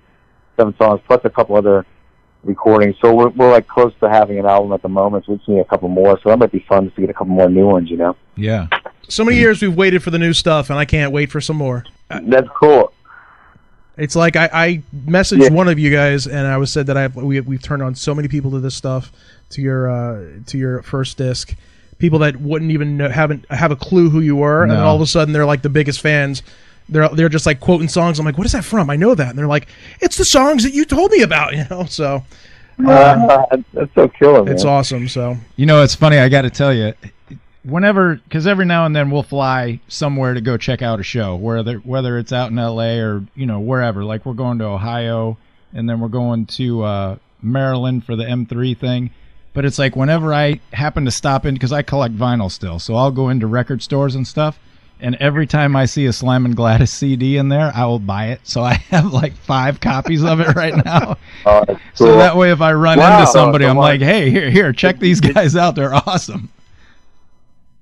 songs plus a couple other recordings. So we're like close to having an album at the moment. So we just need a couple more. So that might be fun just to get a couple more new ones. Yeah. So many years we've waited for the new stuff, and I can't wait for some more. That's cool. It's like I messaged one of you guys, and I was said that we've turned on so many people to this stuff, to your first disc, people that wouldn't even have a clue who you were, and then all of a sudden they're like the biggest fans. They're just like quoting songs. I'm like, what is that from? I know that, and they're like, it's the songs that you told me about, So that's so killer, man. It's awesome. So it's funny. I got to tell you. Because every now and then we'll fly somewhere to go check out a show, whether it's out in L.A. or wherever. Like we're going to Ohio, and then we're going to Maryland for the M3 thing. But it's like whenever I happen to stop in, because I collect vinyl still, so I'll go into record stores and stuff. And every time I see a Slammin Gladys CD in there, I will buy it. So I have 5 copies of it right now. Oh, that's cool. So that way, if I run into somebody, I'm like, hey, here, check these guys out. They're awesome.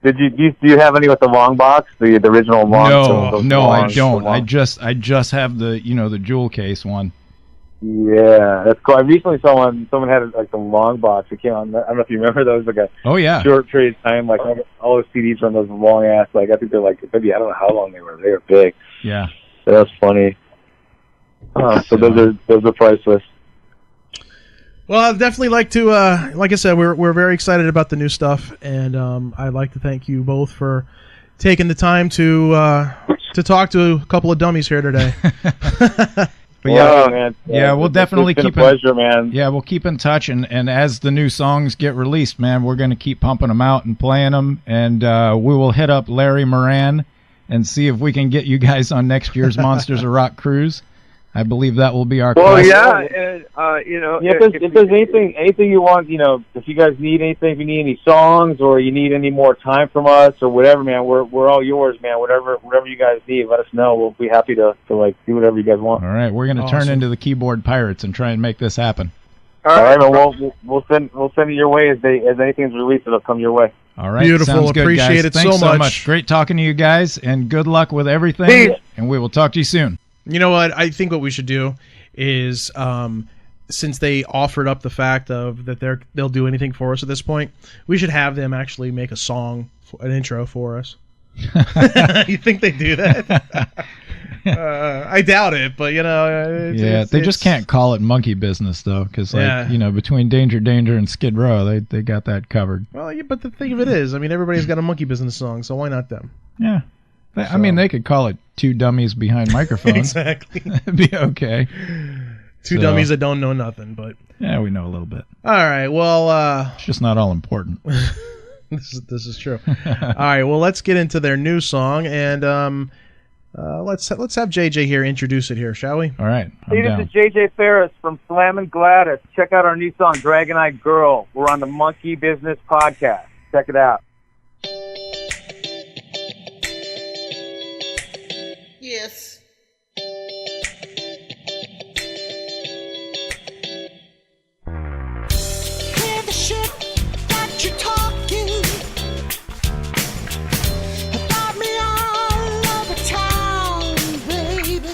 Do you have any with the long box, the original long? No, I don't. I just have the the jewel case one. Yeah, that's cool. I recently saw one. Someone had the long box. It came on. I don't know if you remember those. Short period of time. All those CDs from those long ass. I think they're maybe I don't know how long they were. They were big. Yeah. So that's funny. So those are priceless. Well, I'd definitely like to, like I said, we're very excited about the new stuff, and I'd like to thank you both for taking the time to talk to a couple of dummies here today. But man. We'll definitely it's been keep a pleasure, man. Yeah, we'll keep in touch, and as the new songs get released, man, we're going to keep pumping them out and playing them, and we will hit up Larry Moran and see if we can get you guys on next year's Monsters of Rock cruise. I believe that will be our Well, quest. yeah, and, if there's anything you want, if you guys need anything, if you need any songs or you need any more time from us or whatever, man, we're all yours, man. Whatever you guys need, let us know. We'll be happy to like do whatever you guys want. All right, we're going to turn into the keyboard pirates and try and make this happen. All right, man. We'll send it your way as anything's released. It'll come your way. All right, beautiful. Sounds good, Appreciate guys. it Thanks so much. Great talking to you guys, and good luck with everything. Peace. And we will talk to you soon. You know what? I think what we should do is, since they offered up the fact of that they'll do anything for us at this point, we should have them actually make a song, an intro for us. You think they do that? I doubt it, but they just can't call it Monkey Business though, because between Danger and Skid Row, they got that covered. Well, yeah, but the thing of it is, I mean, everybody's got a Monkey Business song, so why not them? Yeah. I mean, they could call it Two Dummies Behind Microphones. Exactly. It'd be okay. Two dummies that don't know nothing, but... Yeah, we know a little bit. All right, well... it's just not all important. This is true. All right, well, let's get into their new song, and let's have JJ here introduce it here, shall we? All right, Hey, this is JJ Farris from Slammin Gladys. Check out our new song, Dragonite Girl. We're on the Monkey Business Podcast. Check it out. Yes. Hear the shit that you're talking about me all over town, baby,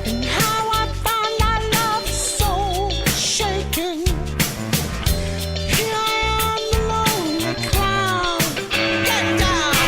and how I find our love so shaken. Here I am, the lonely clown. Get down.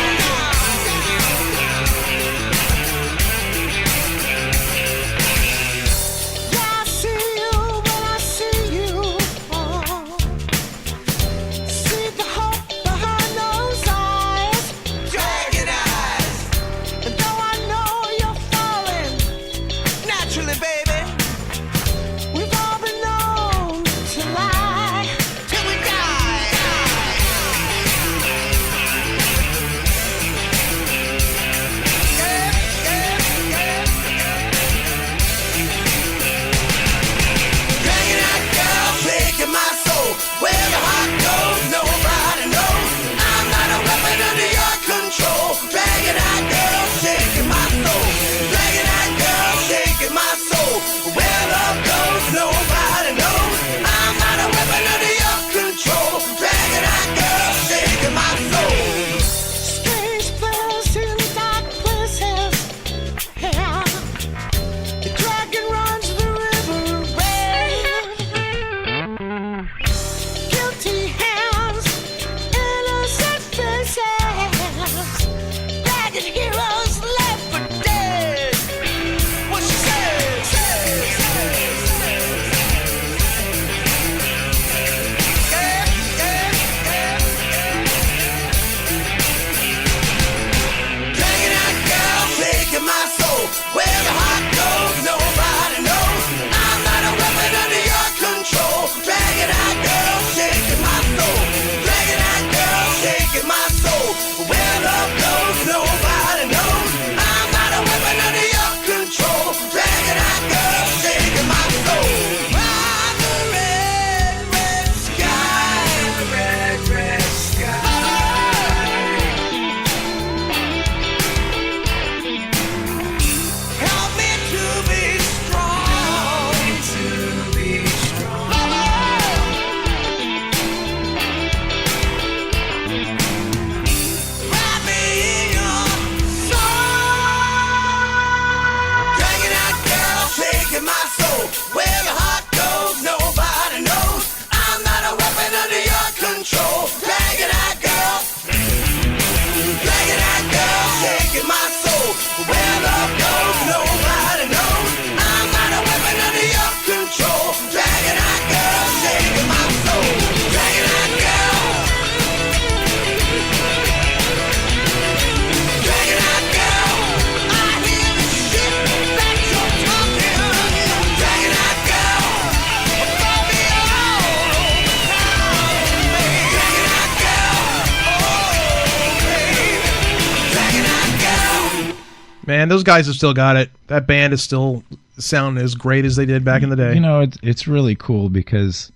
Man, those guys have still got it. That band is still sounding as great as they did back in the day. You know, it's really cool because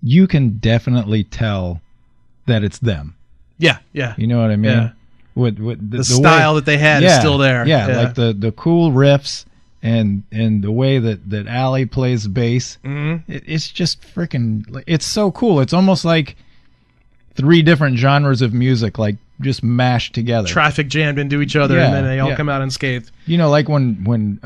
you can definitely tell that it's them. Yeah, yeah. You know what I mean? Yeah. With the style that they had is still there. Yeah, like the cool riffs and the way that Ali plays bass. Mm-hmm. It's just freaking. It's so cool. It's almost like 3 different genres of music, like just mashed together, traffic jammed into each other, and then they all come out unscathed. You know, like when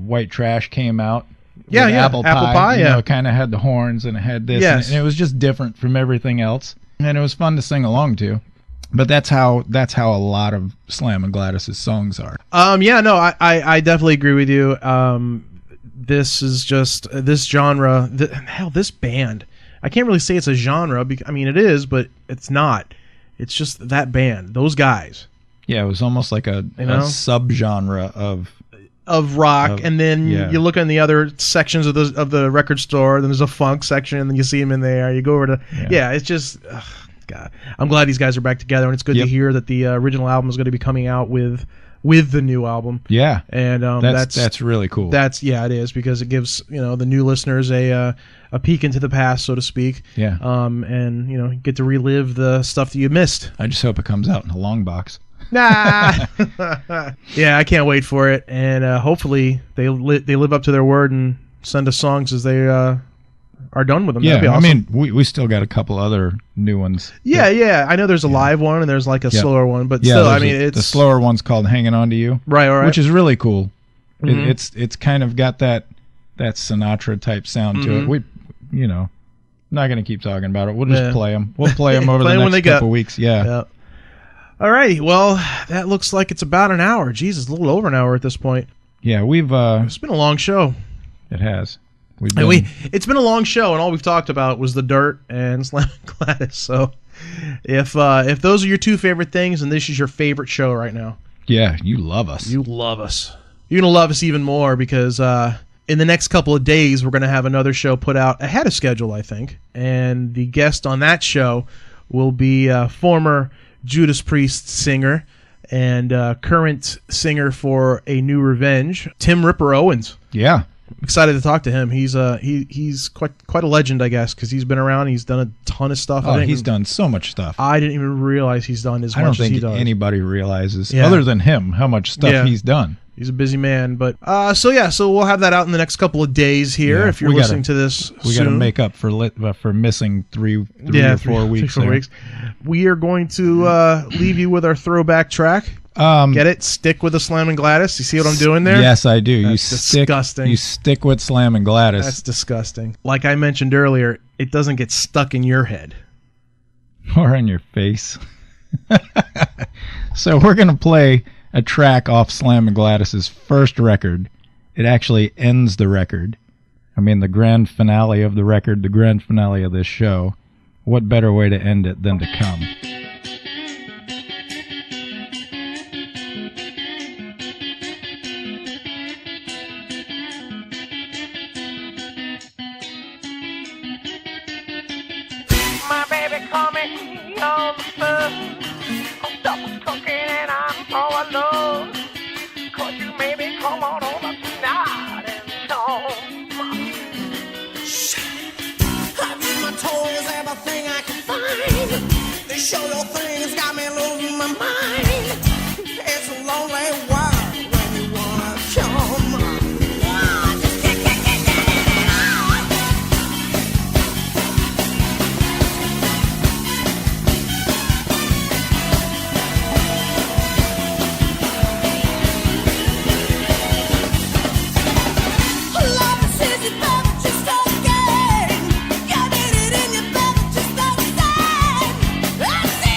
White Trash came out. Yeah, yeah. Apple Pie. Yeah, it kind of had the horns and it had this. Yes. And it was just different from everything else, and it was fun to sing along to. But that's how a lot of Slammin' Gladys' songs are. Yeah, no, I definitely agree with you. This is just this genre. Hell, this band. I can't really say it's a genre. I mean, it is, but it's not. It's just that band. Those guys. Yeah, it was almost like a subgenre of rock, and then you look in the other sections of the record store. Then there's a funk section, and then you see them in there. You go over to it's just. God, I'm glad these guys are back together, and it's good to hear that the original album is going to be coming out with the new album. Yeah, and that's really cool. It is, because it gives the new listeners a peek into the past, so to speak. Yeah, and get to relive the stuff that you missed. I just hope it comes out in a long box. Nah. Yeah, I can't wait for it, and hopefully they live up to their word and send us songs as they are done with them. Yeah, that'd be awesome. I mean, we still got a couple other new ones. Yeah. I know there's a live one and there's like a slower one, but still, I mean, it's the slower one's called "Hanging On to You," right, which is really cool. Mm-hmm. It's kind of got that Sinatra type sound to it. We, not gonna keep talking about it. We'll just play them. We'll play them over the next couple weeks. Yeah. All right. Well, that looks like it's about an hour. Jesus, a little over an hour at this point. Yeah, we've. It's been a long show. It has. It's been a long show, and all we've talked about was the dirt and Slammin' Gladys. So, if those are your 2 favorite things, and this is your favorite show right now, yeah, you love us. You love us. You're gonna love us even more because in the next couple of days we're gonna have another show put out ahead of schedule, I think, and the guest on that show will be former Judas Priest singer and current singer for A New Revenge, Tim Ripper Owens. Yeah. Excited to talk to him. He's quite a legend, I guess, because he's been around. He's done a ton of stuff. He's done so much stuff. I didn't even realize he's done as much as he does. I don't think anybody realizes, other than him, how much stuff he's done. He's a busy man, but so we'll have that out in the next couple of days here. If you're listening to this, we got to make up for missing three or 4 weeks. 4 weeks. We are going to leave you with our throwback track. Get it? Stick with the Slammin' Gladys. You see what I'm doing there? Yes, I do. That's disgusting. You stick with Slammin' Gladys. That's disgusting. Like I mentioned earlier, it doesn't get stuck in your head. Or in your face. So we're going to play a track off Slammin' Gladys' first record. It actually ends the record. I mean, the grand finale of the record, the grand finale of this show. What better way to end it than to come? My baby call me on the phone. I'm double cooking and I'm all alone. Could you maybe come on over tonight and home? I need my toys, everything I can find. They show your things got me losing my mind. It's a lonely world when you wanna come. That's the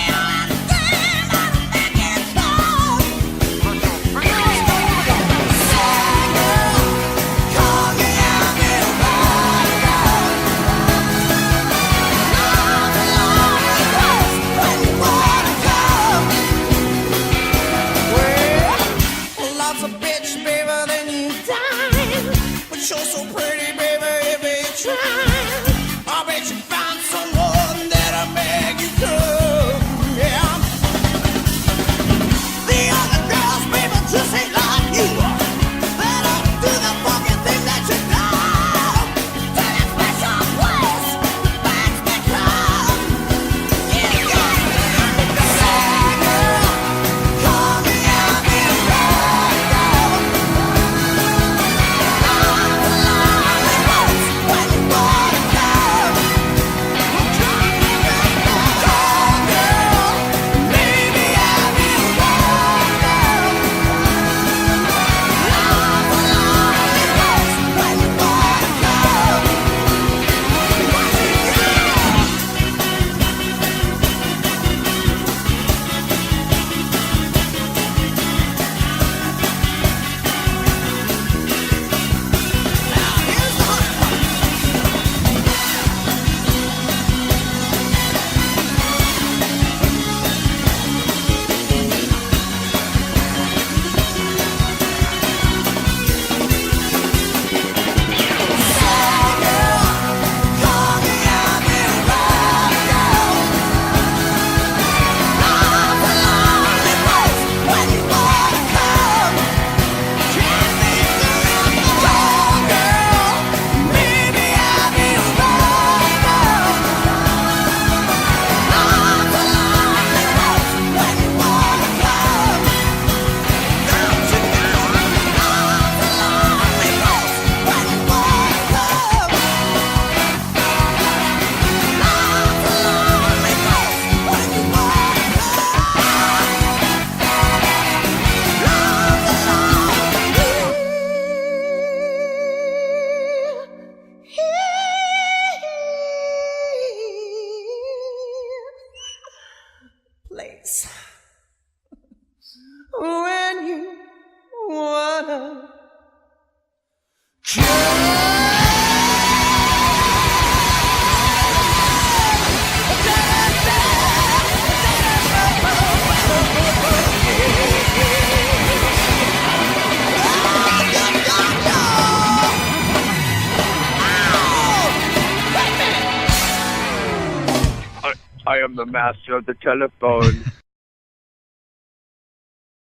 I am the master of the telephone.